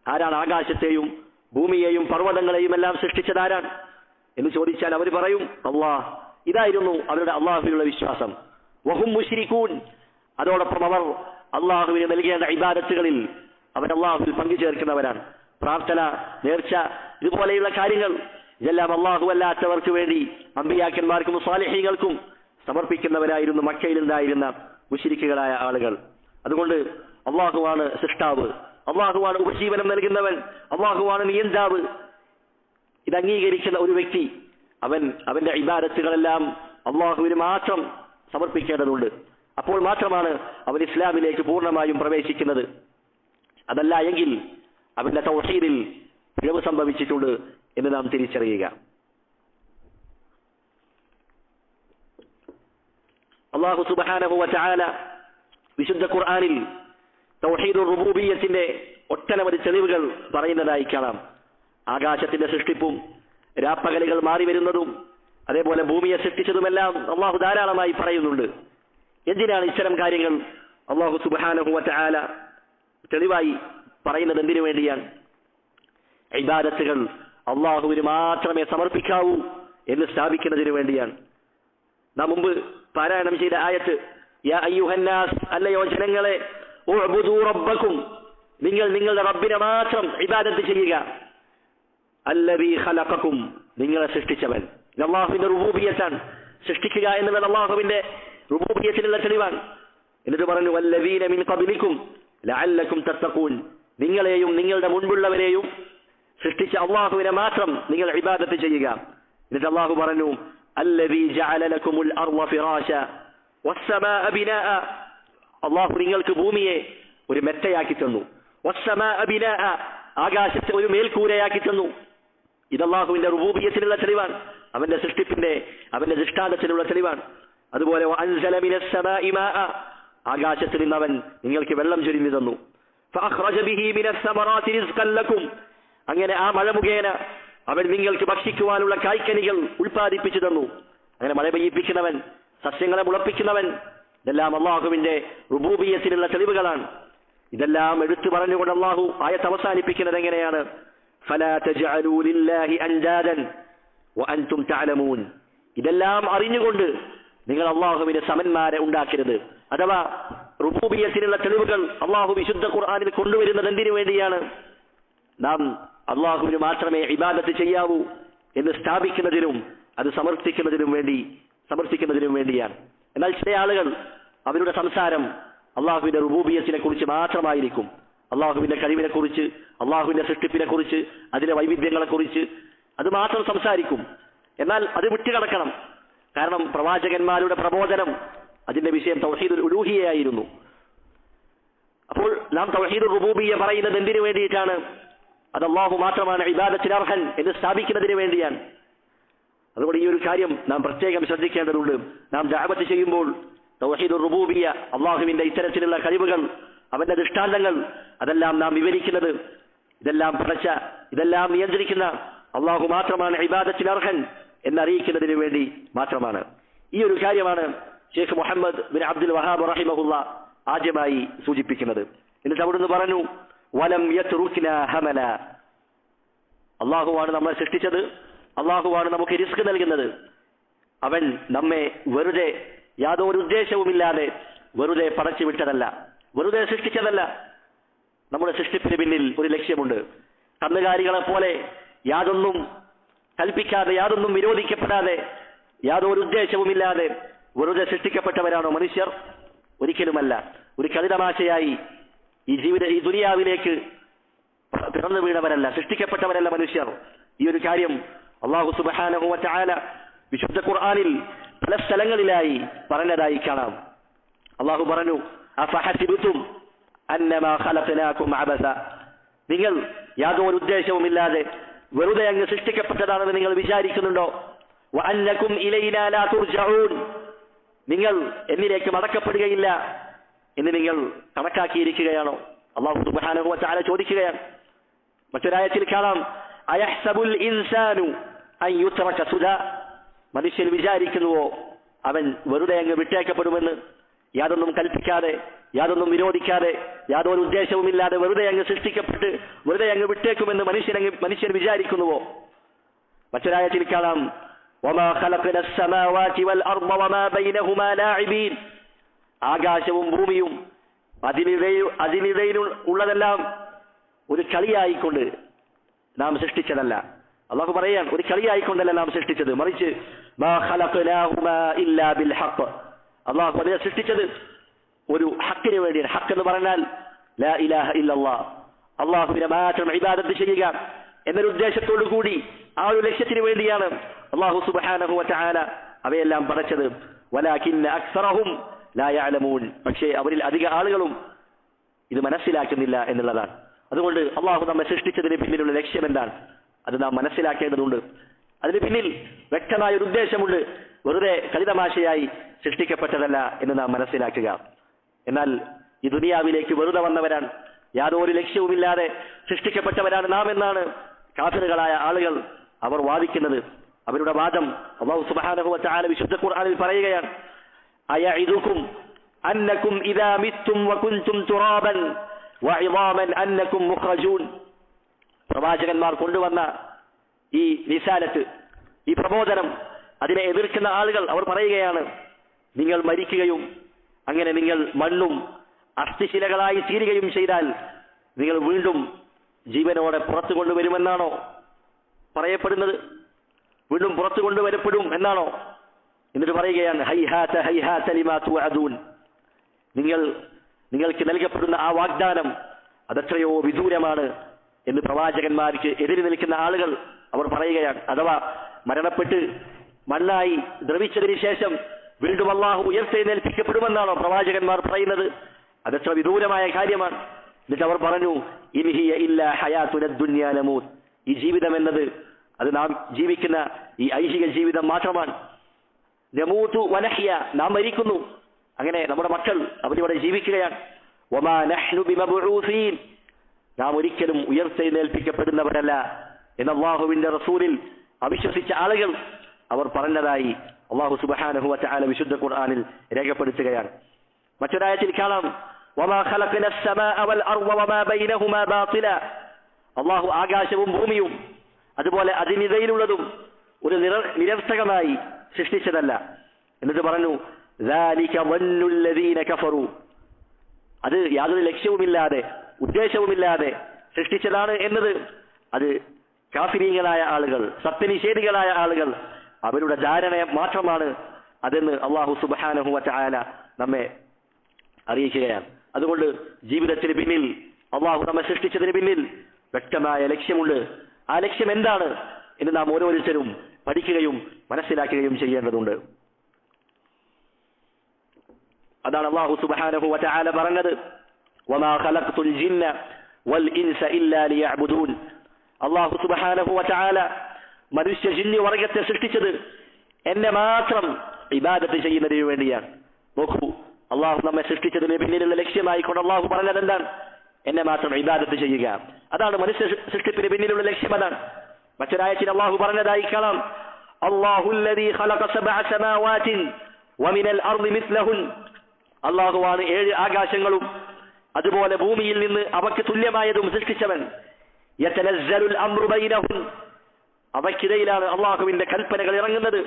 ആരാണ് ആകാശത്തെയും ഭൂമിയെയും പർവ്വതങ്ങളെയും എല്ലാം സൃഷ്ടിച്ചതാരാണ് എന്ന് ചോദിച്ചാൽ അവർ പറയും അല്ലാഹ്. ഇതായിരുന്നു അവരുടെ അള്ളാഹുവിലുള്ള വിശ്വാസം. വഹും മുശ്രികൂൻ, അതോടൊപ്പം അവർ അള്ളാഹുവിന് നൽകേണ്ട ഇബാദത്തുകളിൽ അവർ അള്ളാഹുവിൽ പങ്കു ചേർക്കുന്നവരാണ്. പ്രാർത്ഥന, നേർച്ച, ഇതുപോലെയുള്ള കാര്യങ്ങൾ ഇതെല്ലാം അള്ളാഹു അല്ലാത്തവർക്ക് വേണ്ടി അമ്പിയാക്കന്മാർക്കും സ്വാലിഹീങ്ങൾക്കും സമർപ്പിക്കുന്നവരായിരുന്നു മക്കയിൽ ഉണ്ടായിരുന്ന മുശ്രിക്കുകളായ ആളുകൾ. അതുകൊണ്ട് അള്ളാഹുവാണ് സൃഷ്ടാവ്, അള്ളാഹുവാണ് ഉപജീവനം നൽകുന്നവൻ, അള്ളാഹുവാണ് നിയന്താവ്. ഇത് അംഗീകരിക്കുന്ന ഒരു വ്യക്തി അവന്റെ ഇബാദത്തുകളെല്ലാം അള്ളാഹുവിന് മാത്രം സമർപ്പിക്കേണ്ടതുണ്ട്. അപ്പോൾ മാത്രമാണ് അവൻ ഇസ്ലാമിലേക്ക് പൂർണ്ണമായും പ്രവേശിക്കുന്നത്. അതല്ല എങ്കിൽ അവന്റെ തൗഹീദിൽ പിഴവ് സംഭവിച്ചിട്ടുണ്ട് എന്ന് നാം തിരിച്ചറിയുക. അല്ലാഹു സുബ്ഹാനഹു വ തആല വിശുദ്ധ ഖുർആനിൽ തൗഹീദുർ റുബൂബിയ്യത്തിന്റെ ഒട്ടനവധി തെളിവുകൾ പറയുന്നതായി കാണാം. ആകാശത്തിന്റെ സൃഷ്ടിപ്പും രാപ്പകലുകൾ മാറി വരുന്നതും അതേപോലെ ഭൂമിയെ സൃഷ്ടിച്ചതുമെല്ലാം അള്ളാഹു ധാരാളമായി പറയുന്നുണ്ട്. എന്തിനാണ് ഇത്തരം കാര്യങ്ങൾ അള്ളാഹു സുബ്ഹാനഹു വ തആല തെളിവായി പറയുന്നത്? എന്തിനു വേണ്ടിയാണ്? ഇബാദത്തുകൾ അള്ളാഹുവിന് മാത്രമേ സമർപ്പിക്കാവൂ എന്ന് സ്ഥാപിക്കുന്നതിന് വേണ്ടിയാണ്. നാം മുമ്പ് പാരായണം ചെയ്ത ആയത്ത്, യാ അയ്യുഹന്നാസ്, അല്ലയോ ജനങ്ങളെ, ഉഅ്ബുദൂ റബ്ബക്കും, നിങ്ങൾ നിങ്ങളുടെ റബ്ബിനെ മാത്രം ഇബാദത്ത് ചെയ്യുക. അല്ലദീ ഖലഖക്കും, നിങ്ങളെ സൃഷ്ടിച്ചവൻ. ഇത് അള്ളാഹുവിന്റെ റുബൂബിയ്യത്താണ്. സൃഷ്ടിക്കുക എന്നുള്ളത് അള്ളാഹുവിന്റെ റുബൂബിയ്യത്തിനുള്ള തെളിവാണ്. എന്നിട്ട് പറഞ്ഞു വല്ലദീന മിൻ ഖബ്ലിക്കും ലഅല്ലക്കും തത്തഖൂൻ, നിങ്ങളെയും നിങ്ങളുടെ മുൻപുള്ളവരെയും സൃഷ്ടിച്ച അള്ളാഹുവിനെ മാത്രം നിങ്ങൾ ഇബാദത്ത് ചെയ്യുക. എന്നിട്ട് അള്ളാഹു പറഞ്ഞു അല്ലദീ ജഅല ലക്കുമുൽ അർള ഫിറാശ വസ്സമാഅ ബിനാഅ, അള്ളാഹു നിങ്ങൾക്ക് ഭൂമിയെ ഒരു മെത്തയാക്കി തന്നു. വസ്സമാഅ ബിനാഅ, ആകാശത്തെ ഒരു മേൽക്കൂരയാക്കി തന്നു. ഇത് അള്ളാഹുവിന്റെ റുബൂബിയ്യത്തിനുള്ള തെളിവാണ്, അവന്റെ സൃഷ്ടിപ്പിന്റെ അവന്റെ ദൃഷ്ടാന്തത്തിനുള്ള തെളിവാണ്. അതുപോലെ വഅൻസല മിനസ് സമാഇ മാഅ, ആകാശത്തിൽ നിന്ന് അവൻ നിങ്ങൾക്ക് വെള്ളം ചൊരിഞ്ഞു തന്നു. ഫഅഖ്റജ ബിഹി മിനസ് സമറാത്തി റിസ്ഖൻ ലക്കും, അങ്ങനെ ആ മഴ മുഖേന അവൻ നിങ്ങൾക്ക് ഭക്ഷിക്കുവാനുള്ള കായ്ക്കനികൾ ഉൽപ്പാദിപ്പിച്ചു തന്നു. അങ്ങനെ മഴ പെയ്യിപ്പിക്കുന്നവൻ, സസ്യങ്ങളെ മുളപ്പിക്കുന്നവൻ, ഇതെല്ലാം അള്ളാഹുവിന്റെ റുബൂബിയ്യത്തിനുള്ള തെളിവുകളാണ്. ഇതെല്ലാം എടുത്തു പറഞ്ഞുകൊണ്ട് അള്ളാഹു ആയത്ത് അവസാനിപ്പിക്കുന്നത് എങ്ങനെയാണ്? ഫലാ തജ്അലൂ ലില്ലാഹി അൻദാദൻ വഅൻതും തഅലമൂൻ, ഇതെല്ലാം അറിഞ്ഞുകൊണ്ട് നിങ്ങൾ അള്ളാഹുവിന് സമന്മാരെ ഉണ്ടാക്കരുത്. അഥവാ റുബൂബിയ്യത്തിനുള്ള തെളിവുകൾ അള്ളാഹു വിശുദ്ധ ഖുർആനിൽ കൊണ്ടുവരുന്നത് എന്തിനു വേണ്ടിയാണ്? നാം അള്ളാഹുവിന് മാത്രമേ ഇബാദത്ത് ചെയ്യാവൂ എന്ന് സ്ഥാപിക്കുന്നതിനും അത് സമർത്ഥിക്കുന്നതിനും വേണ്ടിയാണ്. എന്നാൽ ചില ആളുകൾ അവരുടെ സംസാരം അള്ളാഹുവിന്റെ റുബൂബിയ്യത്തിനെ കുറിച്ച് മാത്രമായിരിക്കും. അള്ളാഹുവിന്റെ കഴിവിനെ കുറിച്ച്, അള്ളാഹുവിന്റെ സൃഷ്ടിപ്പിനെ കുറിച്ച്, അതിന്റെ വൈവിധ്യങ്ങളെ കുറിച്ച് അത് മാത്രം സംസാരിക്കും. എന്നാൽ അത് വിട്ടുകിടക്കണം. കാരണം പ്രവാചകന്മാരുടെ പ്രബോധനം അതിന്റെ വിഷയം തൗഹീദുൽ ഉലൂഹിയ്യയായിരുന്നു. അപ്പോൾ നാം തൗഹീദുർ റുബൂബിയ്യ പറയുന്നത് എന്തിനു വേണ്ടിയിട്ടാണ്? അത് അള്ളാഹു മാത്രമാണ് ഇബാദത്തിന് അർഹൻ എന്ന് സ്ഥാപിക്കുന്നതിന് വേണ്ടിയാണ്. അതുകൊണ്ട് ഈ ഒരു കാര്യം നാം പ്രത്യേകം ശ്രദ്ധിക്കേണ്ടതുണ്ട്. നാം ദഅവത്ത് ചെയ്യുമ്പോൾ തൗഹീദുർ റുബൂബിയ്യ, അള്ളാഹുവിന്റെ ഇത്തരത്തിലുള്ള കഴിവുകൾ, അവന്റെ ദൃഷ്ടാന്തങ്ങൾ, അതെല്ലാം നാം വിവരിക്കുന്നത് ഇതെല്ലാം പടച്ച, ഇതെല്ലാം നിയന്ത്രിക്കുന്ന അള്ളാഹു മാത്രമാണ് ഇബാദത്തിന് അർഹൻ എന്നറിയിക്കുന്നതിന് വേണ്ടി മാത്രമാണ്. ഈ ഒരു കാര്യമാണ് ഷെയ്ഖ് മുഹമ്മദ് ബിൻ അബ്ദുൽ വഹാബ് റഹിമഹുള്ള ആദ്യമായി സൂചിപ്പിക്കുന്നത്. എന്നിട്ട് അവിടുന്ന് പറഞ്ഞു വലം യത്റുക്നാ ഹമല, അള്ളാഹുവാണ് നമ്മളെ സൃഷ്ടിച്ചത്, അള്ളാഹുവാണ് നമുക്ക് റിസ്ക് നൽകുന്നത്. അവൻ നമ്മെ വെറുതെ യാതൊരു ഉദ്ദേശവുമില്ലാതെ വെറുതെ പടച്ചു വിട്ടതല്ല, വെറുതെ സൃഷ്ടിച്ചതല്ല. നമ്മുടെ സൃഷ്ടിപ്പിന് പിന്നിൽ ഒരു ലക്ഷ്യമുണ്ട്. കന്നുകാലികളെ പോലെ യാതൊന്നും കൽപ്പിക്കാതെ, യാതൊന്നും വിരോധിക്കപ്പെടാതെ, യാതൊരു ഉദ്ദേശവുമില്ലാതെ വെറുതെ സൃഷ്ടിക്കപ്പെട്ടവരാണോ മനുഷ്യർ? ഒരിക്കലുമല്ല. ഒരു കളിതമാശയായി ഈ ദുനിയാവിലേക്ക് പിറന്നു വീണവരല്ല, സൃഷ്ടിക്കപ്പെട്ടവരല്ല മനുഷ്യർ. ഈ ഒരു കാര്യം അല്ലാഹു സുബ്ഹാനഹു വ തആല വിശുദ്ധ ഖുർആനിൽ പല സ്ഥലങ്ങളിലായി പറഞ്ഞതായി കാണാം. അള്ളാഹു പറഞ്ഞു, അഫഹസിബതും അന്നമാ ഖലഖനാകും അബസ, നിങ്ങൾ യാതൊരു ഉദ്ദേശവുമില്ലാതെ വെറുതെ അങ്ങ് സൃഷ്ടിക്കപ്പെട്ടതാണെന്ന് നിങ്ങൾ വിചാരിക്കുന്നുണ്ടോ? വഅന്നകും ഇലൈനാ ലാ തുർജഊൻ, നിങ്ങൾ എന്നിലേക്ക് മടക്കപ്പെടുകയില്ല എന്ന് നിങ്ങൾ കണക്കാക്കിയിരിക്കുകയാണോ? അല്ലാഹു സുബ്ഹാനഹു വ തആല ചോദിക്കുകയാണ്. മറ്റൊരായത്തിൽ കാണാം, അയഹ്സബുൽ ഇൻസാനു അൻ യുത്രക സുദാ, മനുഷ്യൻ വിചാരിക്കുന്നുവോ അവൻ വെറുതെ അങ്ങ് വിട്ടേക്കപ്പെടുമെന്ന്? യാതൊന്നും കൽപ്പിക്കാതെ, യാതൊന്നും വിരോധിക്കാതെ, യാതൊരു ഉദ്ദേശവുമില്ലാതെ വെറുതെ അങ്ങ് സൃഷ്ടിക്കപ്പെട്ട് വെറുതെ അങ്ങ് വിട്ടേക്കുമെന്ന് മനുഷ്യൻ വിചാരിക്കുന്നുവോ? മറ്റൊരായത്തിൽ കാണാം, വമാ ഖലഖന അസ്സമാവാതി വൽ അർദ വമാ ബൈനഹുമാ ലാഇബീൻ, ആകാശവും ഭൂമിയും അതിനിടയിലുള്ളതെല്ലാം ഒരു കളിയായിക്കൊണ്ട് നാം സൃഷ്ടിച്ചതല്ല. അള്ളാഹു പറയാൻ, ഒരു കളിയായിക്കൊണ്ടല്ല നാം സൃഷ്ടിച്ചത്, മറിച്ച് മാ ഖലഖനാഹുമാ ഇല്ലാ ബിൽ ഹഖ്, അള്ളാഹു അതിനെ സൃഷ്ടിച്ചത് ഒരു ഹക്കിന് വേണ്ടിയാണ്. ഹക്ക് എന്ന് പറഞ്ഞാൽ ലാ ഇലാഹ ഇല്ലല്ലാഹ്, അള്ളാഹുവിനെ മാത്രം ഇബാദത്ത് ചെയ്യുക എന്നൊരു ഉദ്ദേശത്തോടു കൂടി, ആ ഒരു ലക്ഷ്യത്തിന് വേണ്ടിയാണ് അള്ളാഹു സുബ്ഹാനഹു വ തആല അവയെല്ലാം പടച്ചത്. വലാകിന്ന അക്സറഹും ലാ യഅലമൂൻ, പക്ഷേ അവരിൽ അധിക ആളുകളും ഇത് മനസ്സിലാക്കുന്നില്ല എന്നുള്ളതാണ്. അതുകൊണ്ട് അള്ളാഹു നമ്മെ സൃഷ്ടിച്ചതിന് പിന്നിലുള്ള ലക്ഷ്യം എന്താണ്, അത് നാം മനസ്സിലാക്കേണ്ടതുണ്ട്. അതിന് പിന്നിൽ വ്യക്തമായ ഒരു ഉദ്ദേശമുണ്ട്, വെറുതെ കളിതമാശയായി സൃഷ്ടിക്കപ്പെട്ടതല്ല എന്ന് നാം മനസ്സിലാക്കുക. എന്നാൽ ഈ ദുനിയാവിലേക്ക് വെറുതെ വന്നവരാണ്, യാതൊരു ലക്ഷ്യവുമില്ലാതെ സൃഷ്ടിക്കപ്പെട്ടവരാണ് നാം എന്നാണ് കാഫിറുകളായ ആളുകൾ അവർ വാദിക്കുന്നത്. അവരുടെ വാദം അല്ലാഹു സുബ്ഹാനഹു വ തആല വിശുദ്ധ ഖുർആനിൽ പറയുകയാണ്, അയഇദുകും അന്നകും ഇദാ മിത്തും വകുൻതും തുറാബൻ വഇളാമൻ അന്നകും മുഖ്റജൂൻ. പ്രവാചകന്മാർ കൊണ്ടുവന്ന ഈ റിസാലത്ത്, ഈ പ്രബോധനം, അതിനെ എതിർക്കുന്ന ആളുകൾ അവർ പറയുകയാണ്, നിങ്ങൾ മരിക്കുകയും അങ്ങനെ നിങ്ങൾ മണ്ണും അസ്ഥിശിലകളായി തീരുകയും ചെയ്താൽ നിങ്ങൾ വീണ്ടും ജീവനോടെ പുറത്തു കൊണ്ടുവരുമെന്നാണോ പറയപ്പെടുന്നത്? വീണ്ടും പുറത്തു കൊണ്ടുവരപ്പെടും എന്നാണോ? എന്നിട്ട് പറയുകയാണ്, ഹൈഹാത ഹൈഹാത ലിമാ തുഅദൂൻ, നിങ്ങൾക്ക് നൽകപ്പെടുന്ന ആ വാഗ്ദാനം അതെത്രയോ വിദൂരമാണ് എന്ന് പ്രവാചകന്മാർക്ക് എതിര് നിൽക്കുന്ന ആളുകൾ അവർ പറയുകയാണ്. അഥവാ മരണപ്പെട്ട് മണ്ണായി ദ്രവിച്ചതിന് ശേഷം വീണ്ടും അള്ളാഹു ഉയർത്തെഴുന്നേൽപ്പിക്കപ്പെടുമെന്നാണോ പ്രവാചകന്മാർ പറയുന്നത്? അതെത്ര വിദൂരമായ കാര്യമാണ്. എന്നിട്ട് അവർ പറഞ്ഞു, ഇൻ ഹിയ ഇല്ലാ ഹയാതുന ദുനിയാ നമൂത്, ഈ ജീവിതം എന്നത് അത് നാം ജീവിക്കുന്ന ഈ ഐഹിക ജീവിതം മാത്രമാണ്. നമൂതു വനഹ്യ, നാം മരിക്കുന്നു, അങ്ങനെ നമ്മുടെ മക്കൾ അവരിവിടെ ജീവിക്കുകയാണ്. വമാ നഹ്നു ബിമബ്ഊസീൻ, നാം ഒരിക്കലും ഉയർത്തെഴുന്നേൽപ്പിക്കപ്പെടുന്നവരല്ല എന്ന് അല്ലാഹുവിന്റെ റസൂലിൽ അവിശ്വസിച്ച ആളുകൾ അവർ പറഞ്ഞതായി അല്ലാഹു സുബ്ഹാനഹു വ തആല വിശുദ്ധ ഖുർആനിൽ രേഖപ്പെടുത്തുകയാണ്. മറ്റൊരായത്തിൽ കാണാം, വമാ ഖലഖന അസ്സമാഅ വൽ അർദ വമാ ബൈനഹുമാ ബാതില, അല്ലാഹു ആകാശവും ഭൂമിയും അതുപോലെ അതിനിടയിലുള്ളതും ഒരു നിരർത്ഥകമായി സൃഷ്ടിച്ചതല്ല. എന്നിട്ട് പറഞ്ഞു, ذَلِكَ ظَنُّ الَّذِينَ كَفَرُوا, അത് യാതൊരു ലക്ഷ്യവുമില്ലാതെ ഉദ്ദേശവുമില്ലാതെ സൃഷ്ടിച്ചതാണ് എന്നത് അത് കാഫിരീങ്ങളായ ആളുകൾ, സത്യനിഷേധികളായ ആളുകൾ അവരുടെ ധാരണ മാത്രമാണ് അതെന്ന് അല്ലാഹു സുബ്ഹാനഹു വ തആല നമ്മെ അറിയിക്കുകയാണ്. അതുകൊണ്ട് ജീവിതത്തിന് പിന്നിൽ, അല്ലാഹു നമ്മെ സൃഷ്ടിച്ചതിന് പിന്നിൽ വ്യക്തമായ ലക്ഷ്യമുണ്ട്. ആ ലക്ഷ്യം എന്താണ് എന്ന് നാം ഓരോരുത്തരും പഠിക്കുകയും മനസ്സിലാക്കുകയും ചെയ്യേണ്ടതുണ്ട്. അതാണ് അല്ലാഹു സുബ്ഹാനഹു വ തആല പറഞ്ഞത്, വമാ ഖലഖ്തുൽ ജിന്ന വൽ ഇൻസ ഇല്ലാ ലിയഅ്ബുദൂൻ. അല്ലാഹു സുബ്ഹാനഹു വ തആല മനുഷ്യ ജിന്നി വർഗത്തെ സൃഷ്ടിച്ചത് എന്നെ മാത്രം ഇബാദത്ത് ചെയ്യുന്നതിന് വേണ്ടിയാണ്. നോക്കൂ, അല്ലാഹു നമ്മെ സൃഷ്ടിച്ചതിന് പിന്നിലുള്ള ലക്ഷ്യമായിക്കൊണ്ട് അല്ലാഹു പറഞ്ഞത് എന്താണ്? എന്നെ മാത്രം ഇബാദത്ത് ചെയ്യുക. അതാണ് മനുഷ്യ സൃഷ്ടിപ്പിന് പിന്നിലുള്ള ലക്ഷ്യം. അതാണ് മറ്റൊരായത്തിൽ അല്ലാഹു പറഞ്ഞതായി കാണാം, അല്ലാഹുല്ലദീ ഖലഖ സബഅ സമാവാതിൻ വമിനൽ അർളി മിസ്ലഹുൻ, അല്ലാഹുവാണ് 7 ആകാശങ്ങളും അതുപോലെ ഭൂമിയിൽ നിന്ന് അവയ്ക്ക് തുല്യമായതും സൃഷ്ടിച്ചവൻ. യതനസ്സലുൽ അംറു ബൈനഹും, അവയ്ക്കിടയിലാണ് അല്ലാഹുവിന്റെ കൽപ്പനകൾ ഇറങ്ങുന്നത്.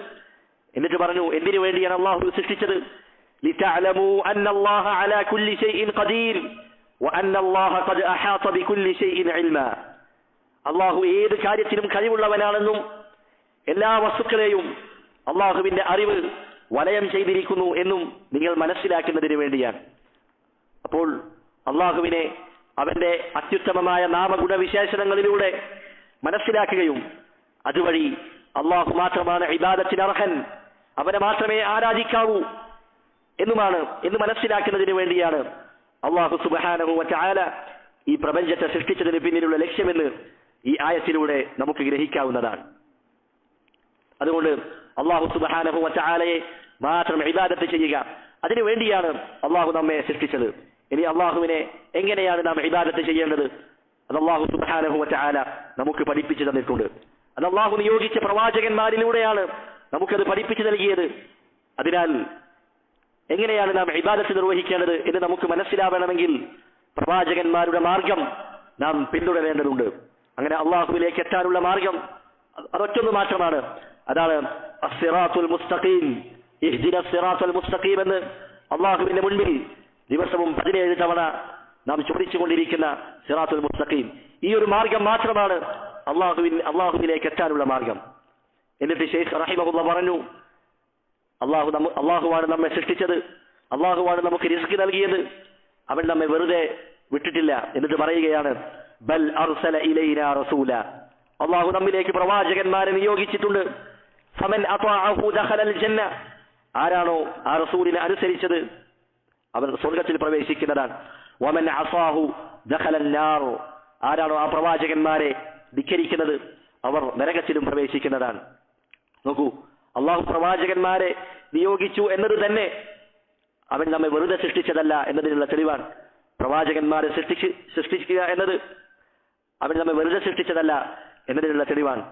എന്നിട്ട് പറഞ്ഞു, എന്തിനു വേണ്ടിയാണ് അല്ലാഹു സൃഷ്ടിച്ചത്? ലിതഅലമൂ അന്നല്ലാഹ അലാ കുല്ലി ഷൈഇൻ ഖദീർ വഅന്നല്ലാഹ ഖദ് അഹാത ബികുല്ലി ഷൈഇൻ ഇൽമാ. അല്ലാഹു ഏത് കാര്യത്തിനും കഴിവുള്ളവനാണെന്നും എല്ലാ വസ്തുക്കളെയും അല്ലാഹുവിന്റെ അറിവ് വലയം ചെയ്തിരിക്കുന്നു എന്നും നിങ്ങൾ മനസ്സിലാക്കുന്നതിന് വേണ്ടിയാണ്. അപ്പോൾ അല്ലാഹുവിനെ അവന്റെ അത്യുത്തമമായ നാമഗുണവിശേഷണങ്ങളിലൂടെ മനസ്സിലാക്കുകയും അതുവഴി അല്ലാഹു മാത്രമാണ് ഇബാദത്തിന് അർഹൻ, അവനെ മാത്രമേ ആരാധിക്കാവൂ, എന്ന് മനസ്സിലാക്കുന്നതിന് വേണ്ടിയാണ് അല്ലാഹു സുബ്ഹാനഹു വ തആല ഈ പ്രപഞ്ചത്തെ സൃഷ്ടിച്ചതിന് പിന്നിലുള്ള ലക്ഷ്യമെന്ന് ഈ ആയത്തിലൂടെ നമുക്ക് ഗ്രഹിക്കാവുന്നതാണ്. അതുകൊണ്ട് അല്ലാഹു സുബ്ഹാനഹു വ തആലയെ മാത്രം ഇബാദത്ത് ചെയ്യുക, അതിനു വേണ്ടിയാണ് അല്ലാഹു നമ്മെ സൃഷ്ടിച്ചത്. ഇനി അല്ലാഹുവിനെ എങ്ങനെയാണ് നാം ഇബാദത്ത് ചെയ്യേണ്ടത്? അത് അല്ലാഹു സുബ്ഹാനഹു വ തആല നമുക്ക് പഠിപ്പിച്ചു തന്നിട്ടുണ്ട്. അത് അല്ലാഹു നിയോഗിച്ച പ്രവാചകന്മാരിലൂടെയാണ് നമുക്കത് പഠിപ്പിച്ചു നൽകിയത്. അതിനാൽ എങ്ങനെയാണ് നാം ഇബാദത്ത് നിർവഹിക്കേണ്ടത് എന്ന് നമുക്ക് മനസ്സിലാവണമെങ്കിൽ പ്രവാചകന്മാരുടെ മാർഗം നാം പിന്തുടരേണ്ടതുണ്ട്. അങ്ങനെ അല്ലാഹുവിലേക്ക് എത്താനുള്ള മാർഗം അതൊറ്റൊന്നു മാത്രമാണ്. അതാണ് അസ്സിറാത്തുൽ മുസ്തഖീം, ഇഹ്ദിന സിറാത്തുൽ മുസ്തഖീം എന്ന് അല്ലാഹുവിന്റെ മുൻപിൽ ദിവസവും 17 തവണ നാം ചോദിച്ചുകൊണ്ടിരിക്കുന്ന സിറാത്തുൽ മുസ്തഖീം. ഈ ഒരു മാർഗം മാത്രമാണ് അല്ലാഹുവിലേക്ക് എത്താനുള്ള മാർഗം. എന്നിട്ട് ശൈഖ് റഹിമഹുല്ലാ പറഞ്ഞു, അല്ലാഹുവാണ് നമ്മെ സൃഷ്ടിച്ചത്, അല്ലാഹുവാണ് നമുക്ക് റിസ്ക് നൽകിയത്, അവൻ നമ്മെ വെറുതെ വിട്ടിട്ടില്ല. എന്നിട്ട് പറയുകയാണ്, ബൽ അർസല ഇലൈനാ റസൂല, അല്ലാഹു നമ്മിലേക്ക് പ്രവാചകന്മാരെ നിയോഗിച്ചിട്ടുണ്ട്. ഫമൻ അതാഅഹു ദഖലൽ ജന്ന, ആരാണോ ആ റസൂലിനെ അനുസരിച്ചത് അവൻ സ്വർഗ്ഗത്തിൽ പ്രവേശിക്കുന്നതാണ്. വമൻ അസാഹു ദഖലൻ നാർ, ആരാണോ ആ പ്രവാചകന്മാരെ ധിക്കരിക്കുന്നത് അവർ നരകത്തിലും പ്രവേശിക്കുന്നതാണ്. നോക്കൂ, അല്ലാഹു പ്രവാചകന്മാരെ നിയോഗിച്ചു എന്നത് തന്നെ അവൻ നമ്മെ വെറുതെ സൃഷ്ടിച്ചതല്ല എന്നതിനുള്ള തെളിവാണ്. പ്രവാചകന്മാരെ സൃഷ്ടിക്കുക എന്നത് അവൻ നമ്മെ വെറുതെ സൃഷ്ടിച്ചതല്ല എന്നതിനുള്ള തെളിവാണ്.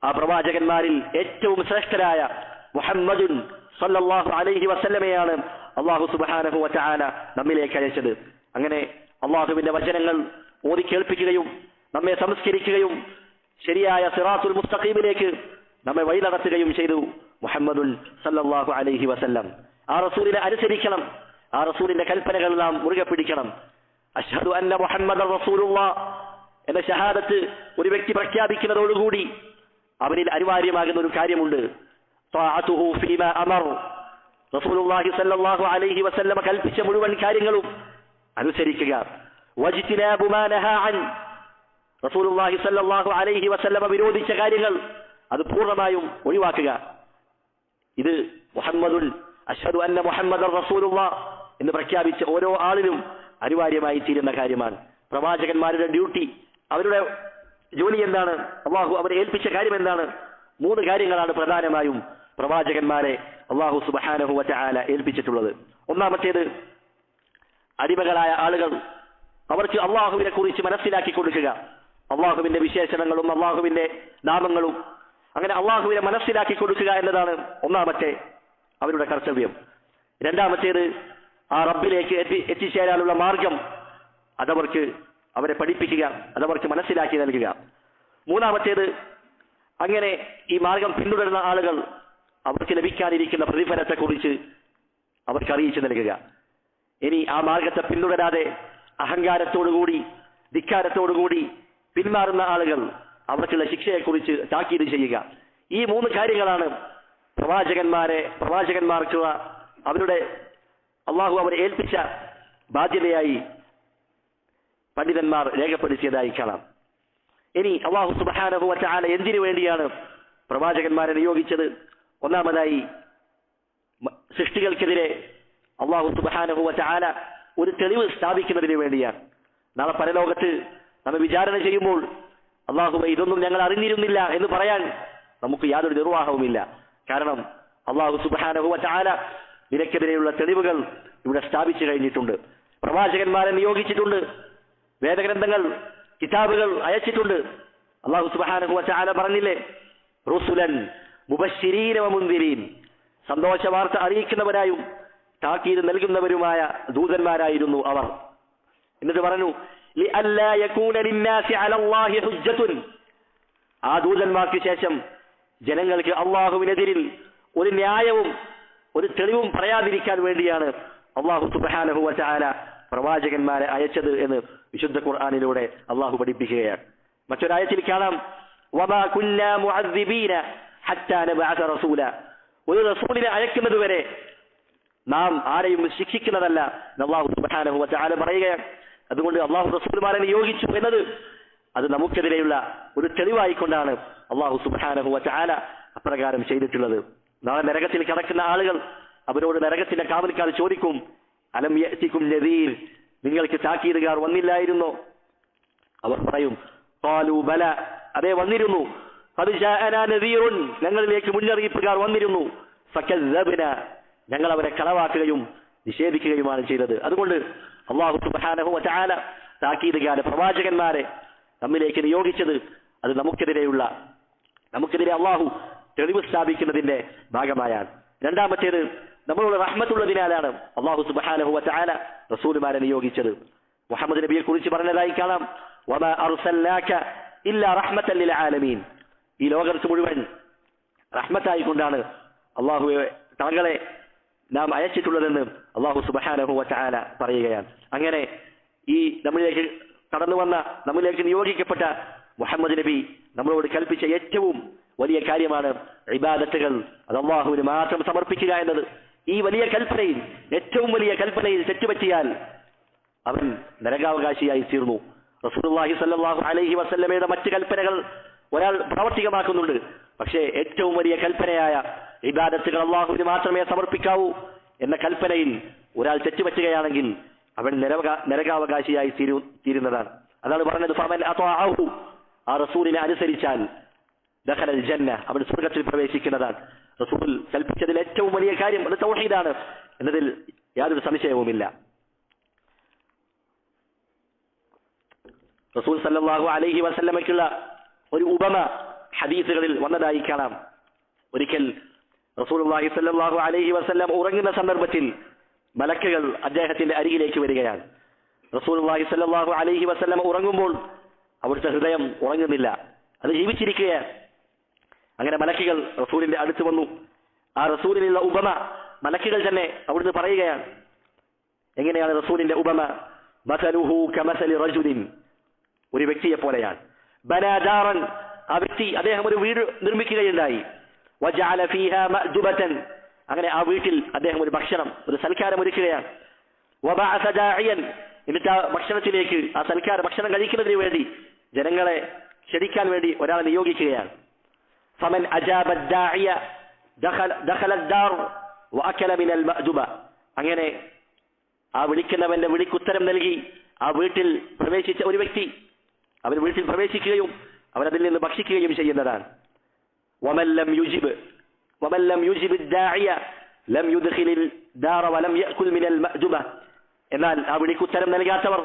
ആ പ്രവാചകന്മാരിൽ ഏറ്റവും ശ്രേഷ്ഠരായ മുഹമ്മദുൻ സല്ലല്ലാഹു അലൈഹി വസല്ലമയാണ് അല്ലാഹു സുബ്ഹാനഹു വ തആല നമ്മിലേക്ക് അയച്ചത്. അങ്ങനെ അല്ലാഹുവിന്റെ വചനങ്ങൾ ഓതി കേൾപ്പിക്കുകയും നമ്മെ സംസ്കരിക്കുകയും ശരിയായ സിറാത്തുൽ മുസ്തഖീമിലേക്ക് നമ്മെ വഴി നടത്തുകയും ചെയ്തു മുഹമ്മദുൻ സല്ലല്ലാഹു അലൈഹി വസല്ലം. ആ റസൂലിനെ അനുസരിക്കണം, ആ റസൂലിന്റെ കൽപ്പനകൾ നാം മുറുകെ പിടിക്കണം. അശ്ഹദു അന്ന മുഹമ്മദൻ റസൂലുള്ളാഹ് എന്ന ഷഹാദത്ത് ഒരു വ്യക്തി പ്രഖ്യാപിക്കുന്നതോടുകൂടി അവനിൽ അനിവാര്യമാകുന്ന ഒരു കാര്യമുണ്ട്. ത്വാഅതുഹു ഫീമാ അമർ, റസൂലുള്ളാഹി സല്ലല്ലാഹു അലൈഹി വസല്ലം കൽപ്പിച്ച മുഴുവൻ കാര്യങ്ങളും അനുസരിക്കുക. വജ്തിനാബു മാ നഹാ അൻ, റസൂലുള്ളാഹി സല്ലല്ലാഹു അലൈഹി വസല്ലം വിരോധിച്ച കാര്യങ്ങൾ അത് പൂർണ്ണമായും ഒഴിവാക്കുക. ഇത് മുഹമ്മദുൽ അശ്ഹദു അന്ന മുഹമ്മദൻ റസൂലുള്ളാഹ് എന്ന് പ്രഖ്യാപിച്ച ഓരോ ആളിനും അനിവാര്യമായി തീരുന്ന കാര്യമാണ്. പ്രവാചകന്മാരുടെ ഡ്യൂട്ടി, അവരുടെ ജോലി എന്താണ്, അല്ലാഹു അവരെ ഏൽപ്പിച്ച കാര്യം എന്താണ്? 3 കാര്യങ്ങളാണ് പ്രധാനമായും പ്രവാചകന്മാരെ അല്ലാഹു സുബ്ഹാനഹു വ തആല ഏൽപ്പിച്ചിട്ടുള്ളത്. ഒന്നാമത്തേത്, അടിമകളായ ആളുകൾ അവർക്ക് അല്ലാഹുവിനെ കുറിച്ച് മനസ്സിലാക്കി കൊടുക്കുക. അല്ലാഹുവിന്റെ വിശേഷണങ്ങളും അല്ലാഹുവിന്റെ നാമങ്ങളും അങ്ങനെ അല്ലാഹുവിനെ മനസ്സിലാക്കി കൊടുക്കുക എന്നതാണ് ഒന്നാമത്തെ അവരുടെ കർത്തവ്യം. രണ്ടാമത്തേത്, ആ റബ്ബിലേക്ക് എത്തിച്ചേരാനുള്ള മാർഗം അവരെ പഠിപ്പിക്കുക, അതവർക്ക് മനസ്സിലാക്കി നൽകുക. മൂന്നാമത്തേത്, അങ്ങനെ ഈ മാർഗം പിന്തുടരുന്ന ആളുകൾ അവർക്ക് ലഭിക്കാനിരിക്കുന്ന പ്രതിഫലത്തെക്കുറിച്ച് അവർക്ക് അറിയിച്ചു നൽകുക. ഇനി ആ മാർഗത്തെ പിന്തുടരാതെ അഹങ്കാരത്തോടുകൂടി ധിക്കാരത്തോടുകൂടി പിന്മാറുന്ന ആളുകൾ അവർക്കുള്ള ശിക്ഷയെക്കുറിച്ച് താക്കീത് ചെയ്യുക. ഈ 3 കാര്യങ്ങളാണ് പ്രവാചകന്മാർക്കുള്ള അവരുടെ അല്ലാഹു അവരെ ഏൽപ്പിച്ച ബാധ്യതയായി പണ്ഡിതന്മാർ രേഖപ്പെടുത്തിയതായി കാണാം. ഇനി അല്ലാഹു സുബ്ഹാനഹു വ തആല എന്തിനു വേണ്ടിയാണ് പ്രവാചകന്മാരെ നിയോഗിച്ചത്? ഒന്നാമതായി സൃഷ്ടികൾക്കെതിരെ അല്ലാഹു സുബ്ഹാനഹു വ തആല ഒരു തെളിവ് സ്ഥാപിക്കുന്നതിന് വേണ്ടിയാണ്. നാളെ പരലോകത്ത് നമ്മെ വിചാരണ ചെയ്യുമ്പോൾ അല്ലാഹുവേ ഇതൊന്നും ഞങ്ങൾ അറിഞ്ഞിരുന്നില്ല എന്ന് പറയാൻ നമുക്ക് യാതൊരു നിർവാഹവുമില്ല. കാരണം അല്ലാഹു സുബ്ഹാനഹു വ തആല നിനക്കെതിരെയുള്ള തെളിവുകൾ ഇവിടെ സ്ഥാപിച്ചു കഴിഞ്ഞിട്ടുണ്ട്. പ്രവാചകന്മാരെ നിയോഗിച്ചിട്ടുണ്ട്, വേദഗ്രന്ഥങ്ങൾ കിതാബുകൾ അയച്ചിട്ടുണ്ട്. അല്ലാഹു സുബ്ഹാനഹു വ തആല പറഞ്ഞില്ലേ, റുസുലൻ മുബശ്ശിരീന വ മുൻദിരീൻ, സന്തോഷ വാർത്ത അറിയിക്കുന്നവരായും താക്കീത് നൽകുന്നവരുമായ ദൂതന്മാരായിരുന്നു അവർ. എന്നിട്ട് പറഞ്ഞു, ലിഅല്ലാ യകൂന ലിന്നാസി അലല്ലാഹി ഹുജ്ജത്തുൻ, ആ ദൂതന്മാർക്ക് ശേഷം ജനങ്ങൾക്ക് അല്ലാഹുവിനെതിരിൽ ഒരു ന്യായവും ഒരു തെളിവും പറയാതിരിക്കാൻ വേണ്ടിയാണ് അല്ലാഹു സുബ്ഹാനഹു വ തആല പ്രവാചകന്മാരെ അയച്ചത് എന്ന് വിശുദ്ധ ഖുർആനിലൂടെ അല്ലാഹു പഠിപ്പിക്കുകയാണ്. മറ്റൊരായത്തിൽ കാണാം, വമാ കുന്നാ മുഅദ്ദിബീന ഹത്താ നബഅസ റസൂല, ഒരു റസൂലിനെ അയക്കുന്നത് വരെ നാം ആരെയും ശിക്ഷിക്കുന്നതല്ല എന്ന് അല്ലാഹു സുബ്ഹാനഹു വ തആല പറയുകയാണ്. അതുകൊണ്ട് അല്ലാഹു റസൂലുമാരെ നിയോഗിച്ചു എന്നത് അത് നമുക്കെതിരെയുള്ള ഒരു തെളിവായിക്കൊണ്ടാണ് അല്ലാഹു സുബ്ഹാനഹു വ തആല അപ്രകാരം ചെയ്തിട്ടുള്ളത്. നാളെ നരകത്തിൽ കിടക്കുന്ന ആളുകൾ അവരോട് നരകത്തിന്റെ കാവൽക്കാർ ചോദിക്കും, അലം യഅതികും നദീർ, നിങ്ങൾക്ക് താക്കീതുകാർ വന്നില്ലായിരുന്നോ? അവർ പറയും, ഖാലൂ ബല, അതെ വന്നിരുന്നു. ഖദ് ജാഅനാ നദീറുൻ, ഞങ്ങളിലേക്ക് മുന്നറിയിപ്പുകാർ വന്നിരുന്നു. ഫകസ്സബ്ന, ഞങ്ങൾ അവരെ കളവാക്കുകയും നിഷേധിക്കുകയുമാണ് ചെയ്തത്. അതുകൊണ്ട് അല്ലാഹു സുബ്ഹാനഹു വ തആല താക്കീതുകാരെ, പ്രവാചകന്മാരെ നമ്മിലേക്ക് നിയോഗിച്ചത് അത് നമുക്കെതിരെ അല്ലാഹു തെളിവ് സ്ഥാപിക്കുന്നതിന്റെ ഭാഗമായാണ്. രണ്ടാമത്തേത്, നമ്മളോട് റഹ്മത്തുള്ളതിനാലാണ് അല്ലാഹു സുബ്ഹാനഹു വ തആല റസൂലുമാരെ നിയോഗിച്ചത്. മുഹമ്മദ് നബിയെ കുറിച്ച് പറഞ്ഞതായി കാണാം, വമാ അർസൽനാക ഇല്ലാ റഹ്മത്തൻ ലിൽ ആലമീൻ, ഈ ലോകർക്ക് മുഴുവൻ റഹ്മത്തായിക്കൊണ്ടാണ് താങ്കളെ നാം അയച്ചിട്ടുള്ളതെന്ന് അല്ലാഹു സുബ്ഹാനഹു വ തആല പറയുകയാണ്. അങ്ങനെ ഈ നമ്മളിലേക്ക് കടന്നു വന്ന, നമ്മളിലേക്ക് നിയോഗിക്കപ്പെട്ട മുഹമ്മദ് നബി നമ്മളോട് കൽപ്പിച്ച ഏറ്റവും വലിയ കാര്യമാണ് ഇബാദത്തുകൾ, അത് അല്ലാഹുവിന് മാത്രം സമർപ്പിക്കുക എന്നത്. ഈ വലിയ കൽപ്പനയിൽ, ഏറ്റവും വലിയ കൽപ്പനയിൽ തെറ്റുപറ്റിയാൽ അവൻ നരകാവകാശിയായി തീർന്നു. റസൂലുള്ളാഹി സ്വല്ലല്ലാഹു അലൈഹി വസല്ലമയുടെ മറ്റ് കൽപ്പനകൾ ഒരാൾ പ്രാവർത്തികമാക്കുന്നുണ്ട്. പക്ഷേ ഏറ്റവും വലിയ കൽപ്പനയായ ഇബാദത്തുകൾ അല്ലാഹുവിന് മാത്രമേ സമർപ്പിക്കാവൂ എന്ന കൽപ്പനയിൽ ഒരാൾ തെറ്റുപറ്റുകയാണെങ്കിൽ അവൻ നരകാവകാശിയായി തീരുന്നതാണ്. അതാണ് പറഞ്ഞത്, ഫമൻ അത്വഅഹു, ആ റസൂലിനെ അനുസരിച്ചാൽ ദഖലൽ ജന്ന, അവൻ സ്വർഗ്ഗത്തിൽ പ്രവേശിക്കുന്നതാണ്. റസൂൽ കൽപ്പിച്ചതിൽ ഏറ്റവും വലിയ കാര്യം അത് തൗഹീദാണ് എന്നതിൽ യാതൊരു സംശയവുമില്ല. റസൂൽ സല്ലല്ലാഹു അലൈഹി വസല്ലമയ്ക്കുള്ള ഒരു ഉപമ ഹദീസുകളിൽ വന്നതായി കാണാം. ഒരിക്കൽ റസൂലുള്ളാഹി സല്ലല്ലാഹു അലൈഹി വസല്ലം ഉറങ്ങുന്ന സന്ദർഭത്തിൽ മലക്കുകൾ അദ്ദേഹത്തിന്റെ അരികിലേക്ക് വരികയാണ്. റസൂലുള്ളാഹി സല്ലല്ലാഹു അലൈഹി വസല്ലം ഉറങ്ങുമ്പോൾ അവിടുത്തെ ഹൃദയം ഉറങ്ങുന്നില്ല, അത് ജീവിച്ചിരിക്കുകയാണ്. അങ്ങനെ മലക്കുകൾ റസൂലിന്റെ അടുത്ത് വന്നു. ആ റസൂലിനുള്ള ഉപമ മലക്കുകൾ തന്നെ അവിടുന്ന് പറയുകയാണ്. എങ്ങനെയാണ് റസൂലിന്റെ ഉപമ? മസലുഹു കമസലി റജുലിൻ, ഒരു വ്യക്തിയെ പോലെയാണ്. ബനാദാറൻ, ആ വ്യക്തി അദ്ദേഹം ഒരു വീട് നിർമ്മിക്കുകയുണ്ടായി. വജഅല ഫീഹാ മഅ്ദുബതൻ, അങ്ങനെ ആ വീട്ടിൽ അദ്ദേഹം ഒരു ഭക്ഷണം, ഒരു സൽക്കാരം ഒരുക്കുകയാണ്. വബഅസ ദാഇയൻ, എന്നിട്ട് ആ ഭക്ഷണത്തിലേക്ക്, ആ ഭക്ഷണം കഴിക്കുന്നതിന് വേണ്ടി ജനങ്ങളെ ക്ഷണിക്കാൻ വേണ്ടി ഒരാളെ നിയോഗിക്കുകയാണ്. ഫമൻ അജാബ ദാഇയ ദഖല അദ്ദാർ വഅകല മിനൽ മഅ്ദുബ, അങ്ങനെ ആ വിളിക്കുന്നവന്റെ വിളിക്കുത്തരം നൽകി ആ വീട്ടിൽ പ്രവേശിച്ച ഒരു വ്യക്തി അവൻ വീട്ടിൽ പ്രവേശിക്കുകയും അവനതിൽ നിന്ന് ഭക്ഷിക്കുകയും ചെയ്യുന്നതാണ്. വമൻ ലം യുജിബ് ദാഇയ ലം യുദ്ഖിലിൽ ദാറ വലം യഅകുൽ മിനൽ മഅ്ദുബ, എന്നാൽ ആ വിളിക്കുത്തരം നൽകാത്തവർ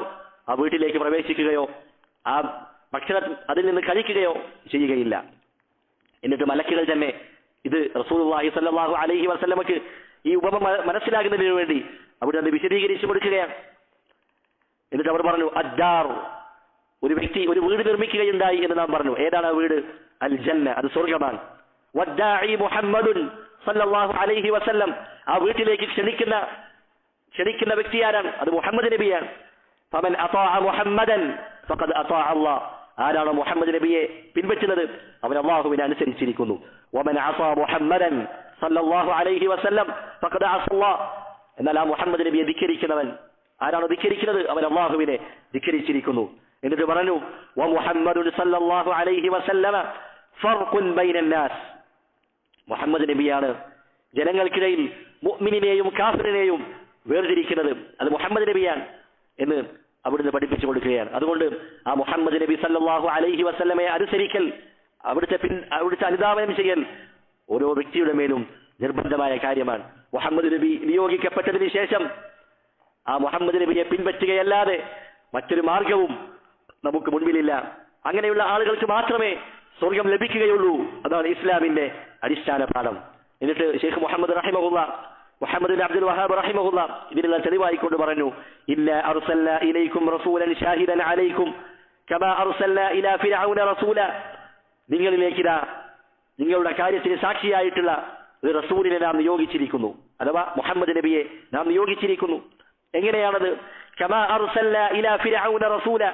ആ വീട്ടിലേക്ക് പ്രവേശിക്കുകയോ ആ ഭക്ഷണം അതിൽ നിന്ന് കഴിക്കുകയോ ചെയ്യുകയില്ല. എന്നിട്ട് മലക്കുകൾ തന്നെ ഇത് റസൂലുള്ളാഹി സ്വല്ലല്ലാഹു അലൈഹി വസല്ലമക്ക് ഈ ഉപമ മനസ്സിലാകുന്നതിന് വേണ്ടി അവിടെ അത് വിശദീകരിച്ചു കൊടുക്കുകയാണ്. എന്നിട്ട് അവർ പറഞ്ഞു, അദ്ദാർ, ഒരു വ്യക്തി ഒരു വീട് നിർമ്മിക്കുകയുണ്ടായി എന്ന് നാം പറഞ്ഞു. ഏതാണ് ആ വീട്? അൽ ജന്ന, അത് സ്വർഗ്ഗമാണ്. വദ്ദാഇ മുഹമ്മദുൻ സല്ലല്ലാഹു അലൈഹി വസല്ലം, ആ വീട്ടിലേക്ക് ക്ഷണിക്കുന്ന വ്യക്തി ആരാണ്? അത് മുഹമ്മദ് നബിയാണ്. ഫമൻ അതാഅ മുഹമ്മദൻ ഫഖദ് അതാഅ അല്ലാഹ്, ആരാണോ മുഹമ്മദ് നബിയെ പിൻപറ്റുന്നത് അവൻ അല്ലാഹുവിനെ അനുസരിച്ചിരിക്കുന്നു. വമൻ അസാ മുഹമ്മദൻ സല്ലല്ലാഹു അലൈഹി വസല്ലം ഫഖദ് അസാ അല്ലാഹ്, എന്നാൽ ആ മുഹമ്മദ് നബിയെ ധിക്കരിക്കുന്നവൻ, ആരാണോ ധിക്കരിക്കുന്നത് അവൻ അല്ലാഹുവിനെ ധിക്കരിച്ചിരിക്കുന്നു. എന്നിട്ട് പറഞ്ഞു, വമുഹമ്മദുൻ സല്ലല്ലാഹു അലൈഹി വസല്ലമ ഫർഖുൻ ബൈനൻ നാസ്, മുഹമ്മദ് നബിയാണ് ജനങ്ങൾക്കിടയിൽ മുഅ്മിനിനെയും കാഫിറിനെയും വേർതിരിക്കുന്നത്, അത് മുഹമ്മദ് നബിയാണ് എന്ന് അവിടുന്ന് പഠിപ്പിച്ചു കൊടുക്കുകയാണ്. അതുകൊണ്ട് ആ മുഹമ്മദ് നബി സല്ലല്ലാഹു അലൈഹി വസല്ലമയെ അനുസരിക്കൽ, അവിടുത്തെ അനുധാവനം ചെയ്യൽ ഓരോ വ്യക്തിയുടെ മേലും നിർബന്ധമായ കാര്യമാണ്. മുഹമ്മദ് നബി നിയോഗിക്കപ്പെട്ടതിന് ശേഷം ആ മുഹമ്മദ് നബിയെ പിൻപറ്റുകയല്ലാതെ മറ്റൊരു മാർഗവും നമുക്ക് മുൻപിലില്ല. അങ്ങനെയുള്ള ആളുകൾക്ക് മാത്രമേ സ്വർഗം ലഭിക്കുകയുള്ളൂ. അതാണ് ഇസ്ലാമിന്റെ അടിസ്ഥാന പാഠം. എന്നിട്ട് ഷെയ്ഖ് മുഹമ്മദ് മുഹമ്മദ് ബിൻ അബ്ദുൽ വഹാബ് റഹിമഹുല്ലാ ഇതിനുള്ള തെളിവായിക്കൊണ്ട് പറഞ്ഞു, ഇന്നാ അർസൽനാ ഇലൈക്കും റസൂലൻ ഷാഹിദൻ അലൈക്കും കമാ അർസൽനാ ഇലാ ഫിർഔന റസൂല, നിങ്ങളിലേക്കിതാ നിങ്ങളുടെ കാര്യത്തിന് സാക്ഷിയായിട്ടുള്ള ഒരു റസൂലിനെ നാം നിയോഗിച്ചിരിക്കുന്നു, അഥവാ മുഹമ്മദ് നബിയെ നാം നിയോഗിച്ചിരിക്കുന്നു. എങ്ങനെയാണത്? കമാ അർസൽനാ ഇലാ ഫിർഔന റസൂല,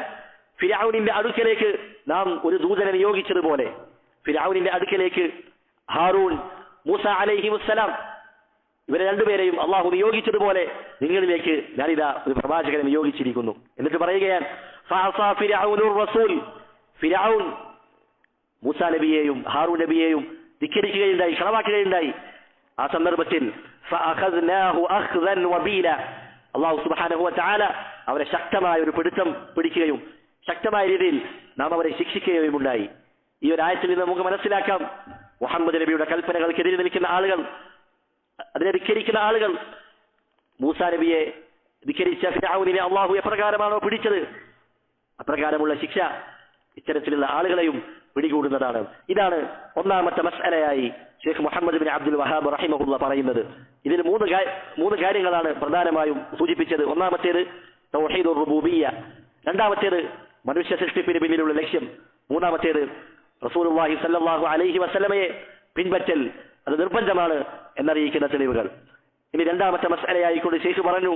ഫിർഔനിന്റെ അടുക്കലേക്ക് നാം ഒരു ദൂതനെ നിയോഗിച്ചതുപോലെ, ഫിർഔനിന്റെ അടുക്കലേക്ക് ഹാറൂൻ, മൂസ അലൈഹിമുസ്സലാം, ഇവരെ രണ്ടുപേരെയും അള്ളാഹു നിയോഗിച്ചതുപോലെ നിങ്ങളിലേക്ക് ഞാനിതാ ഒരു പ്രവാചകനെ നിയോഗിച്ചിരിക്കുന്നു. എന്നിട്ട് പറയുകയാണ്, ഫഅസാ ഫിർഔനുർ റസൂൽ, ഫിർഔൻ മൂസ നബിയെയും ഹാറൂൻ നബിയെയും ധിക്കരിക്കുകയുണ്ടായി, കളവാക്കുകയുണ്ടായി. ആ സന്ദർഭത്തിൽ ഫഅഖദ്നാഹു അഖ്ദൻ വബീല, അല്ലാഹു സുബ്ഹാനഹു വ തആല അവരെ ശക്തമായ ഒരു പിടുത്തം പിടിക്കുകയും ശക്തമായ രീതിയിൽ നാം അവരെ ശിക്ഷിക്കുകയും ഉണ്ടായി. ഈ ഒരു ആയത്തിൽ നിന്ന് നമുക്ക് മനസ്സിലാക്കാം, മുഹമ്മദ് നബിയുടെ കൽപ്പനകൾക്കെതിരെ നിൽക്കുന്ന ആളുകൾ, അതിനെ ധിക്കരിക്കുന്ന ആളുകൾ, മൂസാ നബിയെ ധിക്കരിച്ച ഫിർഔനിനെ അല്ലാഹു എപ്രകാരമാണോ പിടിച്ചത് അപ്രകാരമുള്ള ശിക്ഷ ഇത്തരത്തിലുള്ള ആളുകളെയും പിടികൂടുന്നതാണ്. ഇതാണ് ഒന്നാമത്തെ മസ്അലയായി ഷെയ്ഖ് മുഹമ്മദ് ബിൻ അബ്ദുൽ വഹാബ് റഹിമഹുല്ല പറയുന്നത്. ഇതിൽ മൂന്ന് കാര്യങ്ങളാണ് പ്രധാനമായും സൂചിപ്പിച്ചത്. ഒന്നാമത്തേത് തൗഹീദുർ റുബൂബിയ്യ, രണ്ടാമത്തേത് മനുഷ്യ സൃഷ്ടിപ്പിന് പിന്നിലുള്ള ലക്ഷ്യം, മൂന്നാമത്തേത് റസൂലുള്ളാഹി സ്വല്ലല്ലാഹു അലൈഹി വസല്ലമയെ പിൻപറ്റൽ, അത് നിർബന്ധമാണ് എന്നറിയിക്കുന്ന തെളിവുകൾ. ഇനി രണ്ടാമത്തെ മസ്അലയായിക്കൊണ്ട് ഷെയ്ഖ് പറഞ്ഞു,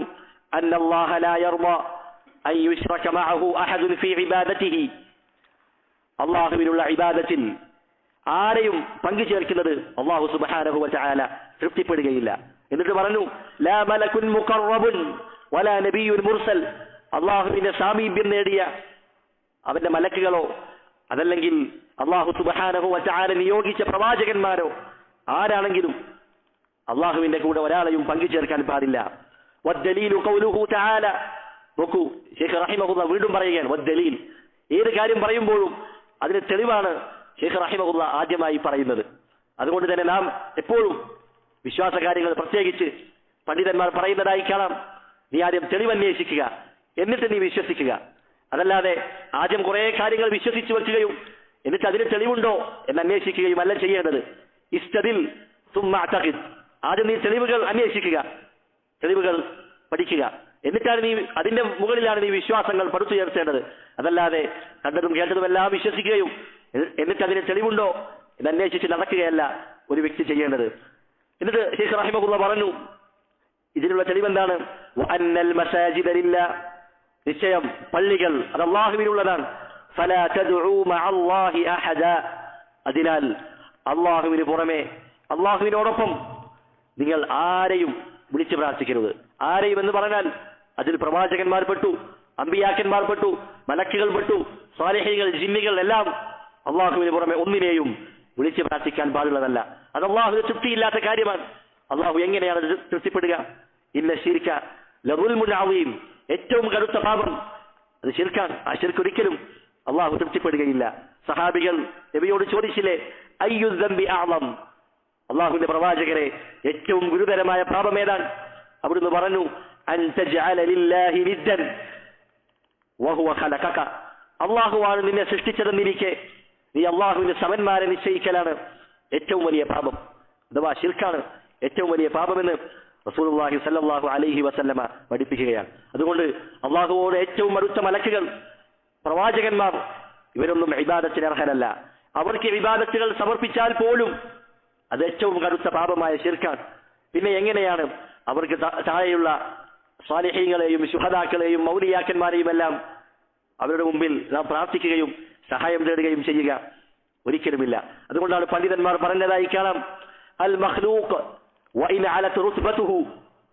അന്നല്ലാഹ ലാ യർദ അൻ യുശ്റക മഅഹു അഹദുൻ ഫീ ഇബാദതിഹി, അല്ലാഹുവിനുള്ള ഇബാദത്തിൽ ആരെയും പങ്കു ചേർക്കുന്നത് അല്ലാഹു സുബ്ഹാനഹു വ തആല തൃപ്തിപ്പെടുകയില്ല. എന്നിട്ട് പറഞ്ഞു, ലാ മലകുൻ മുഖറബുൻ വലാ നബിയ്യുൻ മുർസൽ, അല്ലാഹുവിന്റെ സാമീപ്യം നേടിയ അവന്റെ മലക്കുകളോ അതല്ലെങ്കിൽ അല്ലാഹു സുബ്ഹാനഹു വ തആല നിയോഗിച്ച പ്രവാചകന്മാരോ ആരാണെങ്കിലും അല്ലാഹുവിന്റെ കൂടെ ഒരാളെയും പങ്കു ചേർക്കാൻ പാടില്ല. വദ്ദലീലു ഖൗലുഹു തആല, നോക്കൂ ശൈഖ് റഹിമഹുല്ലാഹ് വീണ്ടും പറയുകയാണ്, വദ്ദലീൽ, ഏത് കാര്യം പറയുമ്പോഴും അതിന് തെളിവാണ് ശൈഖ് റഹിമഹുല്ലാഹ് ആദ്യമായി പറയുന്നത്. അതുകൊണ്ട് തന്നെ നാം എപ്പോഴും വിശ്വാസ കാര്യങ്ങൾ പ്രത്യേകിച്ച് പണ്ഡിതന്മാർ പറയുന്നതായി കാണാം, നീ ആദ്യം തെളിവന്വേഷിക്കുക എന്നിട്ട് നീ വിശ്വസിക്കുക. അതല്ലാതെ ആദ്യം കുറെ കാര്യങ്ങൾ വിശ്വസിച്ചു വെക്കുകയും എന്നിട്ട് അതിന് തെളിവുണ്ടോ എന്ന് അന്വേഷിക്കുകയും അല്ല ചെയ്യേണ്ടത്. ഇസ്തദിൽ സുമ്മ അഅ്തഖിദ്, ആദ്യം നീ തെളിവുകൾ അന്വേഷിക്കുക, തെളിവുകൾ പഠിക്കുക, എന്നിട്ടാണ് നീ അതിന്റെ മുകളിലാണ് നീ വിശ്വാസങ്ങൾ പടുത്തുയർത്തേണ്ടത്. അതല്ലാതെ കണ്ടതും കേട്ടതും എല്ലാം വിശ്വസിക്കുകയും എന്നിട്ട് അതിന് തെളിവുണ്ടോ എന്ന് അന്വേഷിച്ച് നടക്കുകയല്ല ഒരു വ്യക്തി ചെയ്യേണ്ടത്. എന്നിട്ട് ശൈഖ് റഹിമഹുല്ലാഹ് പറഞ്ഞു, ഇതിനുള്ള തെളിവെന്താണ്? വഅന്നൽ മസാജിദ ലില്ലാഹ്, നിശ്ചയം പള്ളികൾ അത് അല്ലാഹുവിനുള്ളതാണ്. ഫലാ തദ്ഉ മഅല്ലാഹി അഹദ, അതിനാൽ അല്ലാഹുവിന് പുറമെ അല്ലാഹുവിനോടൊപ്പം നിങ്ങൾ ആരെയും വിളിച്ചു പ്രാർത്ഥിക്കരുത്. ആരെയും എന്ന് പറഞ്ഞാൽ അതിൽ പ്രവാചകന്മാർ പെട്ടു, അമ്പിയാക്കന്മാർ പെട്ടു, മലക്കുകൾ പെട്ടു, സാലിഹീങ്ങൾ, ജിന്നുകൾ എല്ലാം അല്ലാഹുവിന് പുറമെ ഒന്നിനെയും വിളിച്ചു പ്രാർത്ഥിക്കാൻ പാടുള്ളതല്ല. അത് അല്ലാഹുവിന് തൃപ്തിയില്ലാത്ത കാര്യമാണ്. അല്ലാഹു എങ്ങനെയാണ് തൃപ്തിപ്പെടുക? ഇന്ന ശിർക ലദുൽമുൻ അളീം, ഏറ്റവും കടുത്ത പാപം അത് ശിർക്കാണ്. ആ ശിർക്ക് ഒരിക്കലും അല്ലാഹു തൃപ്തിപ്പെടുകയില്ല. സഹാബികൾ നബിയോട് ചോദിച്ചില്ലേ, അയ്യു ദംബി അഅ്ളം, അല്ലാഹുവിന്റെ പ്രവാചകരെ ഏറ്റവും ഗുരുതരമായ പാപം ഏതാണ്? അവിടുന്ന് പറഞ്ഞു, അൻ തജ്അല ലില്ലാഹി നിദ്ദൻ വഹുവ ഖലഖക, അല്ലാഹുവാണ് നിന്നെ സൃഷ്ടിച്ചതെന്നിരിക്കെ നീ അല്ലാഹുവിന് സമന്മാരെ നിശ്ചയിക്കലാണ് ഏറ്റവും വലിയ പാപം. അഥവാ ശിർക്കാണ് ഏറ്റവും വലിയ പാപമെന്ന് റസൂലുള്ളാഹി സ്വല്ലല്ലാഹു അലൈഹി വസല്ലമ പഠിപ്പിക്കുകയാണ്. അതുകൊണ്ട് അല്ലാഹുവോട് ഏറ്റവും അടുത്ത മലക്കുകൾ, പ്രവാചകന്മാർ, ഇവരൊന്നും ഇബാദത്തിന് അർഹരല്ല. അവർക്ക് ഇബാദത്തുകൾ സമർപ്പിച്ചാൽ പോലും അത് ഏറ്റവും കടുത്ത പാപമായ ശിർക്കാണ്. പിന്നെ എങ്ങനെയാണ് അവർക്ക് താഴെയുള്ള സ്വാലിഹീങ്ങളെയും ശുഹദാക്കളെയും മൗലിയാക്കന്മാരെയും എല്ലാം അവരുടെ മുമ്പിൽ നാം പ്രാർത്ഥിക്കുകയും സഹായം തേടുകയും ചെയ്യുക? ഒരിക്കലുമില്ല. അതുകൊണ്ടാണ് പണ്ഡിതന്മാർ പറഞ്ഞതായി കാണാം, അൽ മഖ്ലൂഖ് വഇൻ അലത് റുത്ബതുഹു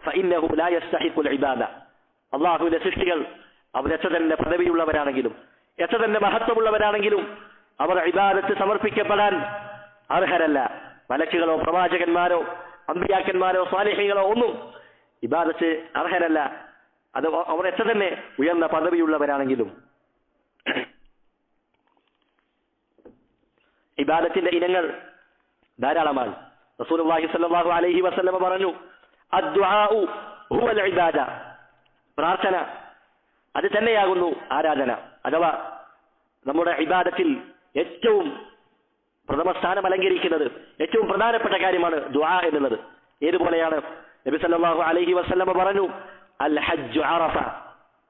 ഫഇന്നഹു ലാ യസ്തഹിഖുൽ ഇബാദ, അല്ലാഹുവിന്റെ സൃഷ്ടികൾ അവർ എത്ര തന്നെ പദവിയുള്ളവരാണെങ്കിലും എത്ര തന്നെ മഹത്വമുള്ളവരാണെങ്കിലും അവർ ഇബാദത്ത് സമർപ്പിക്കപ്പെടാൻ അർഹരല്ല. മലക്കുകളോ പ്രവാചകന്മാരോ അമ്പിയാക്കന്മാരോ സ്വാലിഹീങ്ങളോ ഒന്നും ഇബാദത്ത് അർഹരല്ല. അത് അവർ എത്ര തന്നെ ഉയർന്ന പദവിയുള്ളവരാണെങ്കിലും. ഇബാദത്തിന്റെ ഇനങ്ങൾ ധാരാളമാണ്. റസൂലുള്ളാഹി സ്വല്ലല്ലാഹു അലൈഹി വസല്ലമ പറഞ്ഞു, അദ്ദുആഉ ഹുവൽ ഇബാദ, പ്രാർത്ഥന അത് തന്നെയാകുന്നു ആരാധന. അഥവാ നമ്മുടെ ഇബാദത്തിൽ ഏറ്റവും പ്രഥമ സ്ഥാനം അലങ്കരിക്കുന്നത് ഏറ്റവും പ്രധാനപ്പെട്ട കാര്യമാണ് ദുആ എന്നുള്ളത്. ഏതുപോലെയാണ് നബി സല്ലല്ലാഹു അലൈഹി വസല്ലമ പറഞ്ഞു, അൽ ഹജ്ജു അറഫ,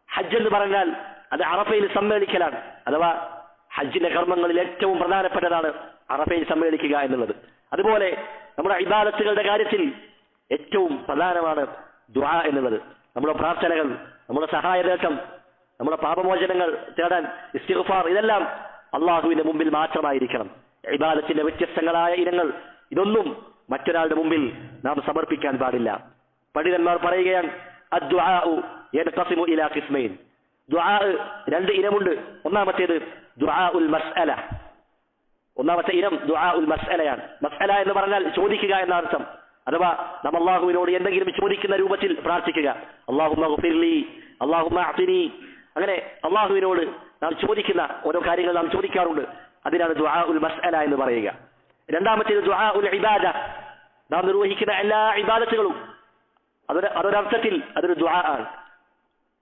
ഹജ്ജ് എന്ന് പറഞ്ഞാൽ അത് അറഫയിൽ സമ്മേളിക്കലാണ്. അഥവാ ഹജ്ജിന്റെ കർമ്മങ്ങളിൽ ഏറ്റവും പ്രധാനപ്പെട്ടതാണ് അറഫയിൽ സമ്മേളിക്കുക എന്നുള്ളത്. അതുപോലെ നമ്മുടെ ഇബാദത്തുകളുടെ കാര്യത്തിൽ ഏറ്റവും പ്രധാനമാണ് ദുആ എന്നുള്ളത്. നമ്മുടെ പ്രാർത്ഥനകൾ, നമ്മുടെ സഹായതേട്ടം, നമ്മുടെ പാപമോചനങ്ങൾ തേടാൻ ഇസ്തിഗ്ഫാർ, ഇതെല്ലാം അള്ളാഹുവിന്റെ മുമ്പിൽ മാത്രമായിരിക്കണം. ഇബാദത്തിന്റെ വ്യത്യസ്തങ്ങളായ ഇനങ്ങൾ ഇതൊന്നും മറ്റൊരാളുടെ മുമ്പിൽ നാം സമർപ്പിക്കാൻ പാടില്ല. പണ്ഡിതന്മാർ പറയുകയാണ്, അദ്ദുആഉ യൻഖസിമു ഇലാ ഖിസ്മൈൻ, ദുആ രണ്ട് ഇനമുണ്ട്. ഒന്നാമത്തേത് ദുആഉൽ മസ്അല, ഒന്നാമത്തെ ഇനം ദുആഉൽ മസ്അലയാണ്. മസ്അല എന്ന് പറഞ്ഞാൽ ചോദിക്കുക എന്ന അർത്ഥം. അഥവാ നാം അള്ളാഹുവിനോട് എന്തെങ്കിലും ചോദിക്കുന്ന രൂപത്തിൽ പ്രാർത്ഥിക്കുക. അല്ലാഹുമ്മ ഗ്ഫിർലി, അല്ലാഹുമ്മ അഅ്തിനി, അങ്ങനെ അള്ളാഹുവിനോട് നാം ചോദിക്കുന്ന ഓരോ കാര്യങ്ങൾ നാം ചോദിക്കാറുണ്ട്. അതിനാണ് ദുആഉൽ മസ്അല എന്ന് പറയുക. രണ്ടാമത്തേത് ദുആഉൽ ഇബാദ, നാം നിർവഹിക്കുന്ന എല്ലാ ഇബാദത്തുകളും അതൊരർത്ഥത്തിൽ അതൊരു ദുആ ആണ്.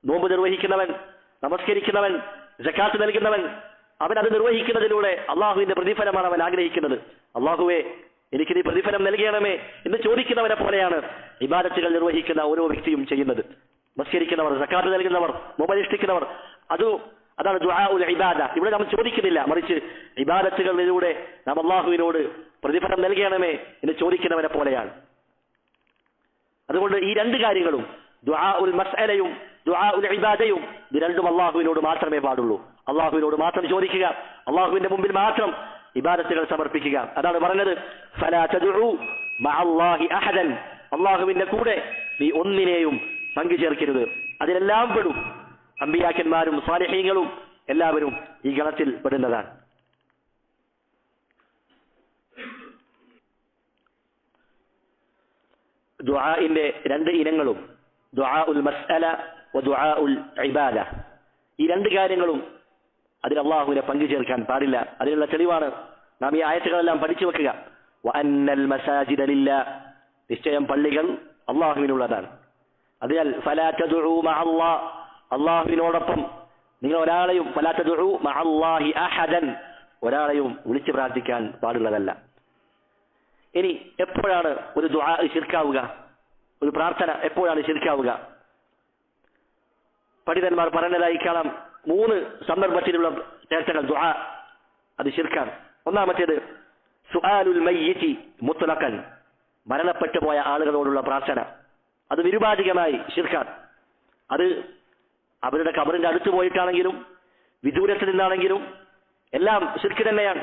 നോമ്പ് നിർവഹിക്കുന്നവൻ, നമസ്കരിക്കുന്നവൻ, സക്കാത്ത് നൽകുന്നവൻ, അവൻ അത് നിർവഹിക്കുന്നതിലൂടെ അള്ളാഹുവിന്റെ പ്രതിഫലമാണ് അവൻ ആഗ്രഹിക്കുന്നത്. അള്ളാഹുവേ എനിക്ക് നീ പ്രതിഫലം നൽകണമേ എന്ന് ചോദിക്കുന്നവനെ പോലെയാണ് ഇബാദത്തുകൾ നിർവഹിക്കുന്ന ഓരോ വ്യക്തിയും ചെയ്യുന്നത്. നമസ്കരിക്കുന്നവർ, സക്കാത്ത് നൽകുന്നവർ, നോമ്പനുഷ്ഠിക്കുന്നവർ, അതാണ് ദുആഉൽ ഇബാദ. ഇവിടെ നാം ചോദിക്കുന്നില്ല, മറിച്ച് ഇബാദത്തുകളിലൂടെ നാം അള്ളാഹുവിനോട് പ്രതിഫലം നൽകണമേ എന്ന് ചോദിക്കുന്നവനെ പോലെയാണ്. അതുകൊണ്ട് ഈ രണ്ട് കാര്യങ്ങളും, ദുആഉൽ മസ്അലയും ദുആഉൽ ഇബാദയും, ഇത് രണ്ടും അള്ളാഹുവിനോട് മാത്രമേ പാടുള്ളൂ. അള്ളാഹുവിനോട് മാത്രം ചോദിക്കുക, അള്ളാഹുവിന്റെ മുമ്പിൽ മാത്രം ഇബാദത്തുകൾ സമർപ്പിക്കുക. അതാണ് പറഞ്ഞത്, ഫലാ തദ്ഉ മഅല്ലാഹി അഹദൻ, അള്ളാഹുവിന്റെ കൂടെ നീ ഒന്നിനെയും പങ്കു ചേർക്കരുത്. അതിലെല്ലാം പെടും. അമ്പിയാക്കന്മാരും സാലിഹീങ്ങളും എല്ലാവരും ഈ ഗണത്തിൽ പെടുന്നതാണ്. ദുആഇന്റെ രണ്ട് ഇനങ്ങളും, ദുആഉൽ മസ്അല വ ദുആഉൽ ഇബാദ, ഈ രണ്ട് കാര്യങ്ങളും അതിൽ അള്ളാഹുവിനെ പങ്കു ചേർക്കാൻ പാടില്ല. അതിനുള്ള തെളിവാണ് നാം ഈ ആയത്തുകളെല്ലാം പഠിച്ചു വെക്കുക. വഅന്നൽ മസാജിദ ലില്ലാഹ്, നിശ്ചയം പള്ളികൾ അള്ളാഹുവിനുള്ളതാണ്. അതിനാൽ ഫലാ തദ്ഉ മഅല്ലാഹ്, അള്ളാഹുവിനോടൊപ്പം നിങ്ങൾ ഒരാളെയും, ഫലാ തദ്ഉ മഅല്ലാഹി അഹദൻ, ഒരാളെയും വിളിച്ചു പ്രാർത്ഥിക്കാൻ പാടുള്ളതല്ല. ഇനി എപ്പോഴാണ് ഒരു ദുആ ശിർക്കാവുക, ഒരു പ്രാർത്ഥന എപ്പോഴാണ് ശിർക്കാവുക? പണ്ഡിതന്മാർ പറഞ്ഞതായി കാണാം, 3 സന്ദർഭത്തിലുള്ള ചേർച്ചകൾ ദുആ അത് ശിർക്കാണ്. ഒന്നാമത്തേത് സുആലുൽ മയ്യിതി മുത്ലഖൻ, മരണപ്പെട്ടു പോയ ആളുകളോടുള്ള പ്രാർത്ഥന, അത് നിരുപാധികമായി ശിർക്കാണ്. അത് അവരുടെ ഖബറിന്റെ അടുത്ത് പോയിട്ടാണെങ്കിലും വിദൂരത്തിൽ നിന്നാണെങ്കിലും എല്ലാം ശിർക്ക് തന്നെയാണ്.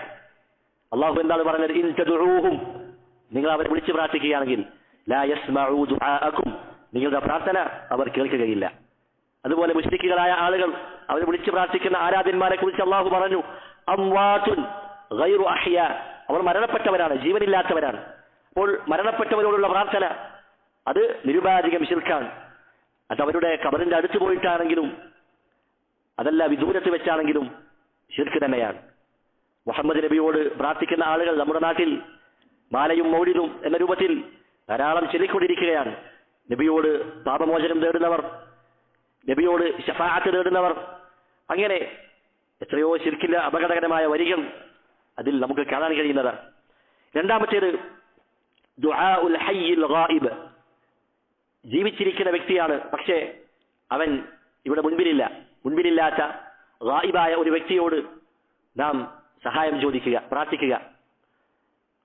അള്ളാഹു എന്താണ് പറഞ്ഞത്? ഇൻ തദ്ഉഹും, നിങ്ങൾ അവരെ വിളിച്ചു പ്രാർത്ഥിക്കുകയാണെങ്കിൽ ലാ യസ്മഉ ദുആഅക്കും, നിങ്ങളുടെ പ്രാർത്ഥന അവർ കേൾക്കുകയില്ല. അതുപോലെ മുശ്രിക്കുകളായ ആളുകൾ, അവരെ വിളിച്ചു പ്രാർത്ഥിക്കുന്ന ആരാധ്യന്മാരെ കുറിച്ച് അള്ളാഹു പറഞ്ഞു, അംവാതുൻ ഗൈറു അഹ്യാ, അവർ മരണപ്പെട്ടവരാണ്, ജീവനില്ലാത്തവരാണ്. അപ്പോൾ മരണപ്പെട്ടവരോടുള്ള പ്രാർത്ഥന അത് നിരുപാധികം ശിർക്കാണ്. അത് അവരുടെ ഖബറിന്റെ അടുത്ത് പോയിട്ടാണെങ്കിലും അതല്ല വിദൂരത്ത് വെച്ചാണെങ്കിലും ശിർക്ക് തന്നെയാണ്. മുഹമ്മദ് നബിയോട് പ്രാർത്ഥിക്കുന്ന ആളുകൾ നമ്മുടെ നാട്ടിൽ മാലയും മൗലിദും എന്ന രൂപത്തിൽ ധാരാളം ചൊല്ലിക്കൊണ്ടിരിക്കുകയാണ്. നബിയോട് പാപമോചനം തേടുന്നവർ, നബിയോട് ശഫാഅത്ത് തേടുന്നവർ, അങ്ങനെ എത്രയോ ശിർക്കിന്റെ അപകടകരമായ വരികൾ അതിൽ നമുക്ക് കാണാൻ കഴിയുന്നതാണ്. രണ്ടാമത്തേത് ദുആഉൽ ഹയ്യിൽ ഗായിബ്, ജീവിച്ചിരിക്കുന്ന വ്യക്തിയാണ്, പക്ഷേ അവൻ ഇവിടെ മുൻപിലില്ലാത്ത ഗായിബായ ഒരു വ്യക്തിയോട് നാം സഹായം ചോദിക്കുക, പ്രാർത്ഥിക്കുക.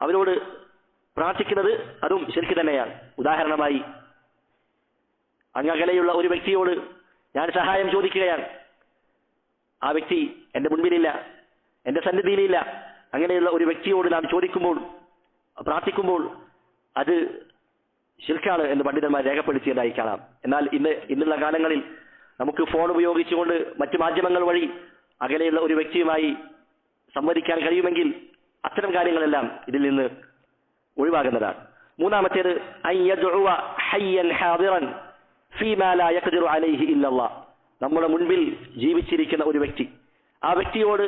അവരോട് പ്രാർത്ഥിക്കുന്നത് അതും ശിർക്ക് തന്നെയാണ്. ഉദാഹരണമായി, അങ്ങകലെയുള്ള ഒരു വ്യക്തിയോട് ഞാൻ സഹായം ചോദിക്കുകയാണ്, ആ വ്യക്തി എന്റെ മുൻപിലില്ല, എന്റെ സന്നിധിയിലില്ല. അങ്ങനെയുള്ള ഒരു വ്യക്തിയോട് നാം ചോദിക്കുമ്പോൾ, പ്രാർത്ഥിക്കുമ്പോൾ അത് ശിർക്കാണ് എന്ന് പണ്ഡിതന്മാർ രേഖപ്പെടുത്തിയതായി കാണാം. എന്നാൽ ഇന്നുള്ള കാലങ്ങളിൽ നമുക്ക് ഫോൺ ഉപയോഗിച്ചുകൊണ്ട് മറ്റു മാധ്യമങ്ങൾ വഴി അകലെയുള്ള ഒരു വ്യക്തിയുമായി സംവദിക്കാൻ കഴിയുമെങ്കിൽ അത്തരം കാര്യങ്ങളെല്ലാം ഇതിൽ നിന്ന് ഒഴിവാകുന്നതാണ്. മൂന്നാമത്തേത് അയ്യദ്ഉവ ഹയ്യൻ ഹാദിറൻ ഫീമാ ലാ യഖ്ദിറു അലൈഹി ഇല്ലല്ലാഹ്, നമ്മുടെ മുൻപിൽ ജീവിച്ചിരിക്കുന്ന ഒരു വ്യക്തി, ആ വ്യക്തിയോട്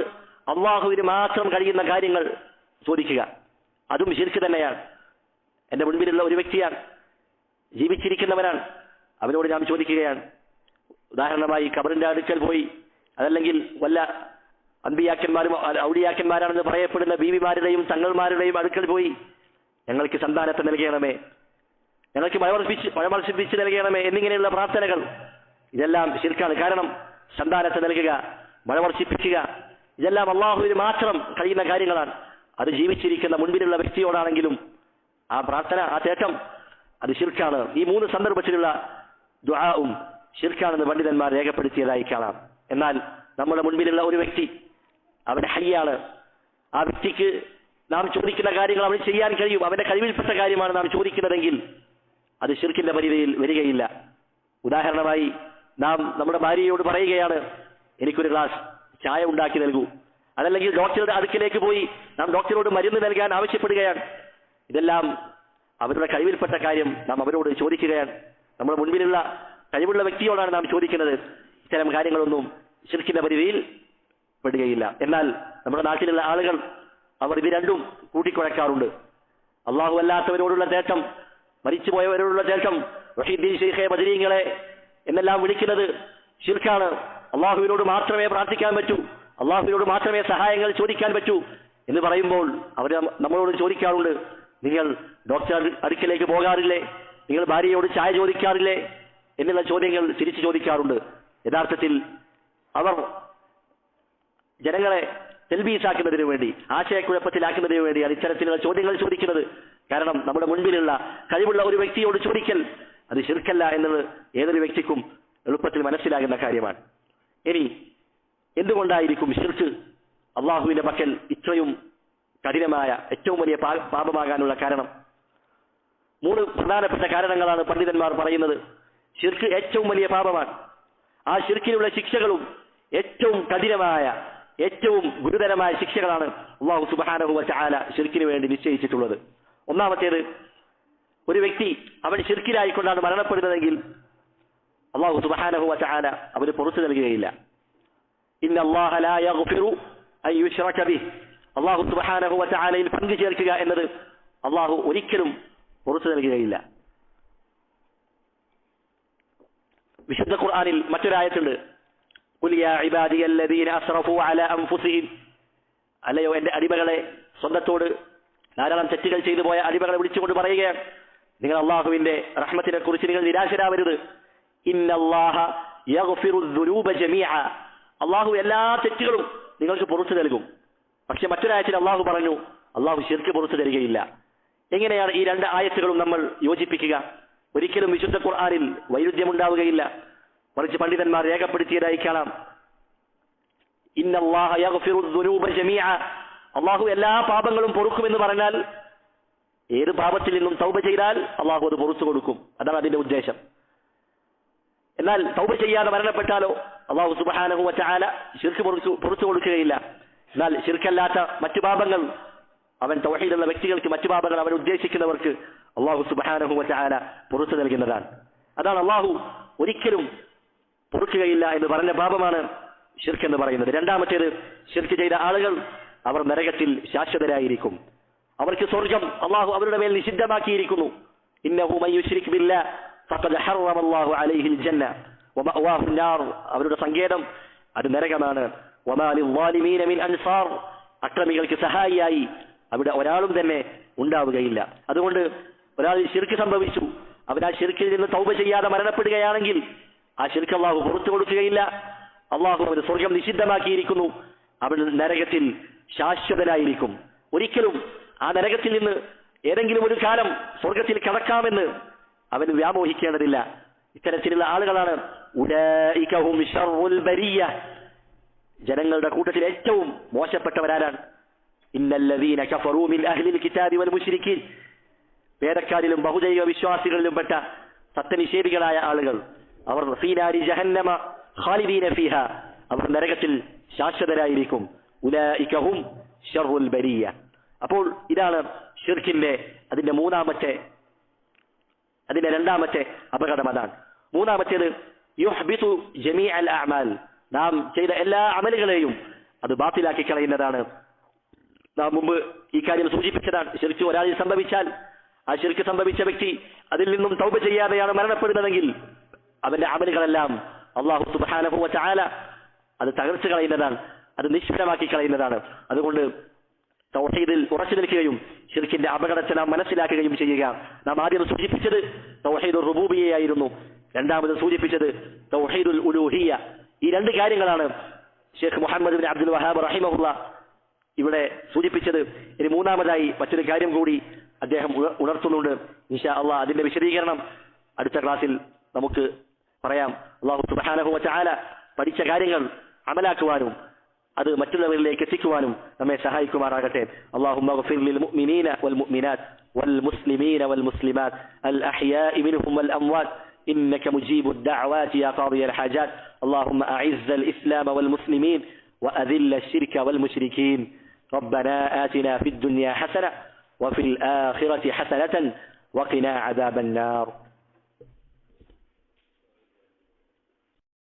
അള്ളാഹുവിന് മാത്രം കഴിയുന്ന കാര്യങ്ങൾ ചോദിക്കുക, അതും ശിർക്ക് തന്നെയാണ്. എന്റെ മുൻപിലുള്ള ഒരു വ്യക്തിയാണ്, ജീവിച്ചിരിക്കുന്നവനാണ്, അവനോട് നാം ചോദിക്കുകയാണ്. ഉദാഹരണമായി ഖബറിന്റെ അടുക്കൽ പോയി, അതല്ലെങ്കിൽ വല്ല അൻബിയാക്കന്മാരും ഔലിയാക്കന്മാരാണെന്ന് പറയപ്പെടുന്ന ബീവിമാരുടെയും തങ്ങൾമാരുടെയും അടുക്കൽ പോയി ഞങ്ങൾക്ക് സന്താനത്തെ നൽകണമേ, ഞങ്ങൾക്ക് മഴ വർഷിപ്പിച്ച് നൽകണമേ എന്നിങ്ങനെയുള്ള പ്രാർത്ഥനകൾ, ഇതെല്ലാം ശിർക്കാണ്. കാരണം സന്താനത്തെ നൽകുക, മഴ വർഷിപ്പിക്കുക, ഇതെല്ലാം അള്ളാഹുവിന് മാത്രം കഴിയുന്ന കാര്യങ്ങളാണ്. അത് ജീവിച്ചിരിക്കുന്ന മുൻപിലുള്ള വ്യക്തിയോടാണെങ്കിലും ആ പ്രാർത്ഥന, ആ തേട്ടം അത് ശിർക്കാണ്. ഈ 3 സന്ദർഭത്തിലുള്ള ദുആഉം ശിർക്കാണെന്ന് പണ്ഡിതന്മാർ രേഖപ്പെടുത്തിയതായി കാണാം. എന്നാൽ നമ്മുടെ മുൻപിലുള്ള ഒരു വ്യക്തി, അവൻ ഹയ്യാണ്, ആ വ്യക്തിക്ക് നാം ചോദിക്കുന്ന കാര്യങ്ങൾ അവന് ചെയ്യാൻ കഴിയും, അവന്റെ കഴിവിൽപ്പെട്ട കാര്യമാണ് നാം ചോദിക്കുന്നതെങ്കിൽ അത് ശിർക്കിന്റെ പരിധിയിൽ വരികയില്ല. ഉദാഹരണമായി, നാം നമ്മുടെ ഭാര്യയോട് പറയുകയാണ്, എനിക്കൊരു ഗ്ലാസ് ചായ ഉണ്ടാക്കി നൽകൂ, അതല്ലെങ്കിൽ ഡോക്ടറുടെ അടുക്കിലേക്ക് പോയി നാം ഡോക്ടറോട് മരുന്ന് നൽകാൻ ആവശ്യപ്പെടുകയാണ്. ഇതെല്ലാം അവരുടെ കഴിവിൽപ്പെട്ട കാര്യം നാം അവരോട് ചോദിക്കുകയാണ്. നമ്മുടെ മുൻപിലുള്ള കഴിവുള്ള വ്യക്തിയോടാണ് നാം ചോദിക്കുന്നത്. ഇത്തരം കാര്യങ്ങളൊന്നും ശിർക്കിന്റെ പരിധിയിൽ പെടുകയില്ല. എന്നാൽ നമ്മുടെ നാട്ടിലുള്ള ആളുകൾ അവർ ഇത് രണ്ടും കൂട്ടിക്കുഴക്കാറുണ്ട്. അള്ളാഹു അല്ലാത്തവരോടുള്ള തേട്ടം, മരിച്ചുപോയവരോടുള്ള തേട്ടം, വഹീദ്ദീൻ ശൈഖെ, ബദരീങ്ങളെ എന്നെല്ലാം വിളിക്കുന്നത് ശിർക്കാണ്. അള്ളാഹുവിനോട് മാത്രമേ പ്രാർത്ഥിക്കാൻ പറ്റൂ, അള്ളാഹുവിനോട് മാത്രമേ സഹായങ്ങൾ ചോദിക്കാൻ പറ്റൂ എന്ന് പറയുമ്പോൾ അവർ നമ്മളോട് ചോദിക്കാറുണ്ട്, നിങ്ങൾ ഡോക്ടർ അടുക്കലേക്ക് പോകാറില്ലേ, നിങ്ങൾ ഭാര്യയോട് ചായ ചോദിക്കാറില്ലേ എന്നുള്ള ചോദ്യങ്ങൾ തിരിച്ചു ചോദിക്കാറുണ്ട്. യഥാർത്ഥത്തിൽ അവർ ജനങ്ങളെ തെൽബീസാക്കുന്നതിന് വേണ്ടി, ആശയക്കുഴപ്പത്തിലാക്കുന്നതിന് വേണ്ടിയാണ് ഇത്തരത്തിലുള്ള ചോദ്യങ്ങൾ ചോദിക്കുന്നത്. കാരണം നമ്മുടെ മുൻപിലുള്ള കഴിവുള്ള ഒരു വ്യക്തിയോട് ചോദിക്കൽ അത് ശിർക്കല്ല എന്നത് ഏതൊരു വ്യക്തിക്കും എളുപ്പത്തിൽ മനസ്സിലാകുന്ന കാര്യമാണ്. ഇനി എന്തുകൊണ്ടായിരിക്കും ശിർക്ക് അള്ളാഹുവിന്റെ പക്കൽ ഇത്രയും കഠിനമായ, ഏറ്റവും വലിയ പാപമാകാനുള്ള കാരണം? 3 പ്രധാനപ്പെട്ട കാരണങ്ങളാണ് പണ്ഡിതന്മാർ പറയുന്നത്. ശിർക്ക് ഏറ്റവും വലിയ പാപമാണ്. ആ ശിർക്കിനുള്ള ശിക്ഷകളും ഏറ്റവും കഠിനമായ, ഏറ്റവും ഗുരുതരമായ ശിക്ഷകളാണ് അല്ലാഹു സുബ്ഹാനഹു വ തആല ശിർക്കിന് വേണ്ടി നിശ്ചയിച്ചിട്ടുള്ളത്. ഒന്നാമത്തേത്, ഒരു വ്യക്തി അവൻ ശിർക്കിലായിക്കൊണ്ടാണ് മരണപ്പെടുന്നതെങ്കിൽ അല്ലാഹു സുബ്ഹാനഹു വ തആല അവന് പുറത്തു നൽകുകയില്ല. ഇന്നല്ലാഹ ലാ യഗ്ഫിറു അൻ യുശ്റക ബിഹി, അല്ലാഹു സുബ്ഹാനഹു വ തആലയിൽ പങ്കു ചേർക്കുക എന്നത് അല്ലാഹു ഒരിക്കലും പുറത്തു നൽകുകയില്ല. വിശുദ്ധ ഖുർആനിൽ മറ്റൊരായത്തുണ്ട്, ഖുൽ യാ ഇബാദിയല്ലദീന അസ്റഫു അലാ അൻഫുസിഹിം, അല്ലയോ എന്റെ അടിമകളെ, സ്വന്തത്തോട് ധാരാളം തെറ്റുകൾ ചെയ്തു പോയ അടിമകളെ വിളിച്ചുകൊണ്ട് പറയുകയാണ്, നിങ്ങൾ അള്ളാഹുവിന്റെ റഹ്മത്തിനെ കുറിച്ച് നിങ്ങൾ നിരാശരാവരുത്. ഇന്നല്ലാഹ യഗ്ഫിറു ദുനൂബ ജമീഅ, അള്ളാഹു എല്ലാ തെറ്റുകളും നിങ്ങൾക്ക് പുറത്തു നൽകും. പക്ഷെ മറ്റൊരായത്തിൽ അള്ളാഹു പറഞ്ഞു, അള്ളാഹു ശിർക്ക് പുറത്തു തരികയില്ല. എങ്ങനെയാണ് ഈ 2 ആയത്തുകളും നമ്മൾ യോജിപ്പിക്കുക? ഒരിക്കലും വിശുദ്ധ ഖുർആനിൽ വൈരുദ്ധ്യമുണ്ടാവുകയില്ല. മറിച്ച് പണ്ഡിതന്മാർ രേഖപ്പെടുത്തിയതായി കാണാം, ഇന്നല്ലാഹ യഗ്ഫിറു ദുനൂബ ജമീഅ, അള്ളാഹു എല്ലാ പാപങ്ങളും പൊറുക്കുമെന്ന് പറഞ്ഞാൽ ഏത് പാപത്തിൽ നിന്നും തൗബ ചെയ്താൽ അള്ളാഹു അത് പുറത്തു കൊടുക്കും. അതാണ് അതിന്റെ ഉദ്ദേശം. എന്നാൽ തൗബ ചെയ്യാതെ മരണപ്പെട്ടാലോ അള്ളാഹു സുബ്ഹാനഹു വ തആല ശിർക്ക് പുറത്തു കൊടുക്കുകയില്ല. എന്നാൽ ശിർക്കല്ലാത്ത മറ്റു പാപങ്ങൾ, അവൻ തൗഹീദുള്ള വ്യക്തികൾക്ക് മറ്റു പാപങ്ങൾ അവൻ ഉദ്ദേശിക്കുന്നവർക്ക് അള്ളാഹു സുബ്ഹാനഹു വ തആല പുറത്തു നൽകുന്നതാണ്. അതാണ് അള്ളാഹു ഒരിക്കലും പൊറുക്കുകയില്ല എന്ന് പറഞ്ഞ പാപമാണ് ശിർക്ക് എന്ന് പറയുന്നത്. രണ്ടാമത്തേത്, ശിർക്ക് ചെയ്ത ആളുകൾ അവർ നരകത്തിൽ ശാശ്വതരായിരിക്കും. അവർക്ക് സ്വർഗം അള്ളാഹു അവരുടെ മേൽ നിഷിദ്ധമാക്കിയിരിക്കുന്നു. ഇന്നഹു മൻ യുശ്രിക് ബില്ലാഹ് ഫഖദ് ഹറമല്ലാഹു അലൈഹിൽ ജന്ന വമഅവാഹു നാർ, അവരുടെ സങ്കേതം അത് നരകമാണ്. വമാ ലിസ്സാലിമീന മിൻ അൻസാർ, അക്രമികൾക്ക് സഹായിയായി അവിടെ ഒരാളും തന്നെ ഉണ്ടാവുകയില്ല. അതുകൊണ്ട് ഒരാൾ ശിർക്ക് സംഭവിച്ചു, അവൻ ആ ശിർക്കിൽ നിന്ന് തൗബ ചെയ്യാതെ മരണപ്പെടുകയാണെങ്കിൽ ആ ശിർക്ക് അള്ളാഹു പുറത്തു കൊടുക്കുകയില്ല. അള്ളാഹു അവന് സ്വർഗം നിഷിദ്ധമാക്കിയിരിക്കുന്നു. അവൻ നരകത്തിൽ ശാശ്വതനായിരിക്കും. ഒരിക്കലും ആ നരകത്തിൽ നിന്ന് ഏതെങ്കിലും ഒരു കാലം സ്വർഗത്തിൽ കടക്കാമെന്ന് അവൻ വ്യാമോഹിക്കേണ്ടതില്ല. ഇത്തരത്തിലുള്ള ആളുകളാണ് ഉലൈക ഹും ശർറുൽ ബരിയ, ജനങ്ങളുടെ കൂട്ടത്തിൽ ഏറ്റവും മോശപ്പെട്ടവരാരാണ്? ഇന്നല്ലദീന കഫറൂ മിൻ അഹ്ലിൽ കിതാബി വൽ മുശ്രിക്കീൻ, വേദക്കാരിലും ബഹുദൈവ വിശ്വാസികളിലും പെട്ട സത്യനിഷേധികളായ ആളുകൾ, അവർ ഫീ നാരി ജഹന്നമ ഖാലിദീന ഫീഹാ, അവർ നരകത്തിൽ ശാശ്വതരായിരിക്കും. ഉലൈക ഹും ശർറുൽ ബരിയ. അപ്പോൾ ഇതാണ് ശിർക്കിന്റെ അതിന്റെ രണ്ടാമത്തെ അപകടം. അതാണ് മൂന്നാമത്തേത്, യുഹ്ബിതു ജമീഅൽ അഅമാൽ, നാം ചെയ്ത എല്ലാ അമലുകളെയും അത് ബാത്തിലാക്കി കളയുന്നതാണ്. നാം മുമ്പ് ഈ കാര്യം സൂചിപ്പിച്ചതാണ്. ശിർക്ക് ഒരാളിൽ സംഭവിച്ചാൽ ആ ശിർക്ക് സംഭവിച്ച വ്യക്തി അതിൽ നിന്നും തൗബ ചെയ്യാതെയാണ് മരണപ്പെടുന്നതെങ്കിൽ അവന്റെ അമലുകളെല്ലാം അല്ലാഹു സുബ്ഹാനഹു വ തആല അത് തകർച്ചു കളയുന്നതാണ്, അത് നിഷ്ഫലമാക്കി കളയുന്നതാണ്. അതുകൊണ്ട് തൗഹീദിൽ ഉറച്ചു നിൽക്കുകയും ശിർക്കിന്റെ അപകടത്തെ നാം മനസ്സിലാക്കുകയും ചെയ്യുക. നാം ആദ്യം സൂചിപ്പിച്ചത് തൗഹീദുർ റുബൂബിയ്യയായിരുന്നു, രണ്ടാമത് സൂചിപ്പിച്ചത് തൗഹീദുൽ ഉലൂഹിയ്യ. ഈ 2 കാര്യങ്ങളാണ് ഷെയ്ഖ് മുഹമ്മദ് ബിൻ അബ്ദുൽ വഹാബ് റഹിമഹുല്ലാഹ് ഇവിടെ സൂചിപ്പിച്ചത്. ഇനി മൂന്നാമതായി മറ്റൊരു കാര്യം കൂടി അദ്ദേഹം ഉണർത്തുന്നുണ്ട്. ഇൻഷാ അല്ലാഹ് അതിന്റെ വിശദീകരണം അടുത്ത ക്ലാസ്സിൽ നമുക്ക് പറയാം. അല്ലാഹു സുബ്ഹാനഹു വ തആല പഠിച്ച കാര്യങ്ങൾ അമലാക്കുവാനും അത് മറ്റുള്ളവരിലേക്ക് എത്തിക്കുവാനും നമ്മെ സഹായിക്കുമാറാകട്ടെ. അല്ലാഹുമ്മ ഗ്ഫിർ ലിൽ മുഅ്മിനീന വൽ മുഅ്മിനാത്ത് വൽ മുസ്ലിമീന വൽ മുസ്ലിമാത്ത് അൽ അഹ്യാഇ മിൻഹും വൽ അംവാത്ത് إنك مجيب الدعوات يا قاضي الحاجات اللهم أعز الإسلام والمسلمين وأذل الشرك والمشركين ربنا آتنا في الدنيا حسنة وفي الآخرة حسنة وقنا عذاب النار.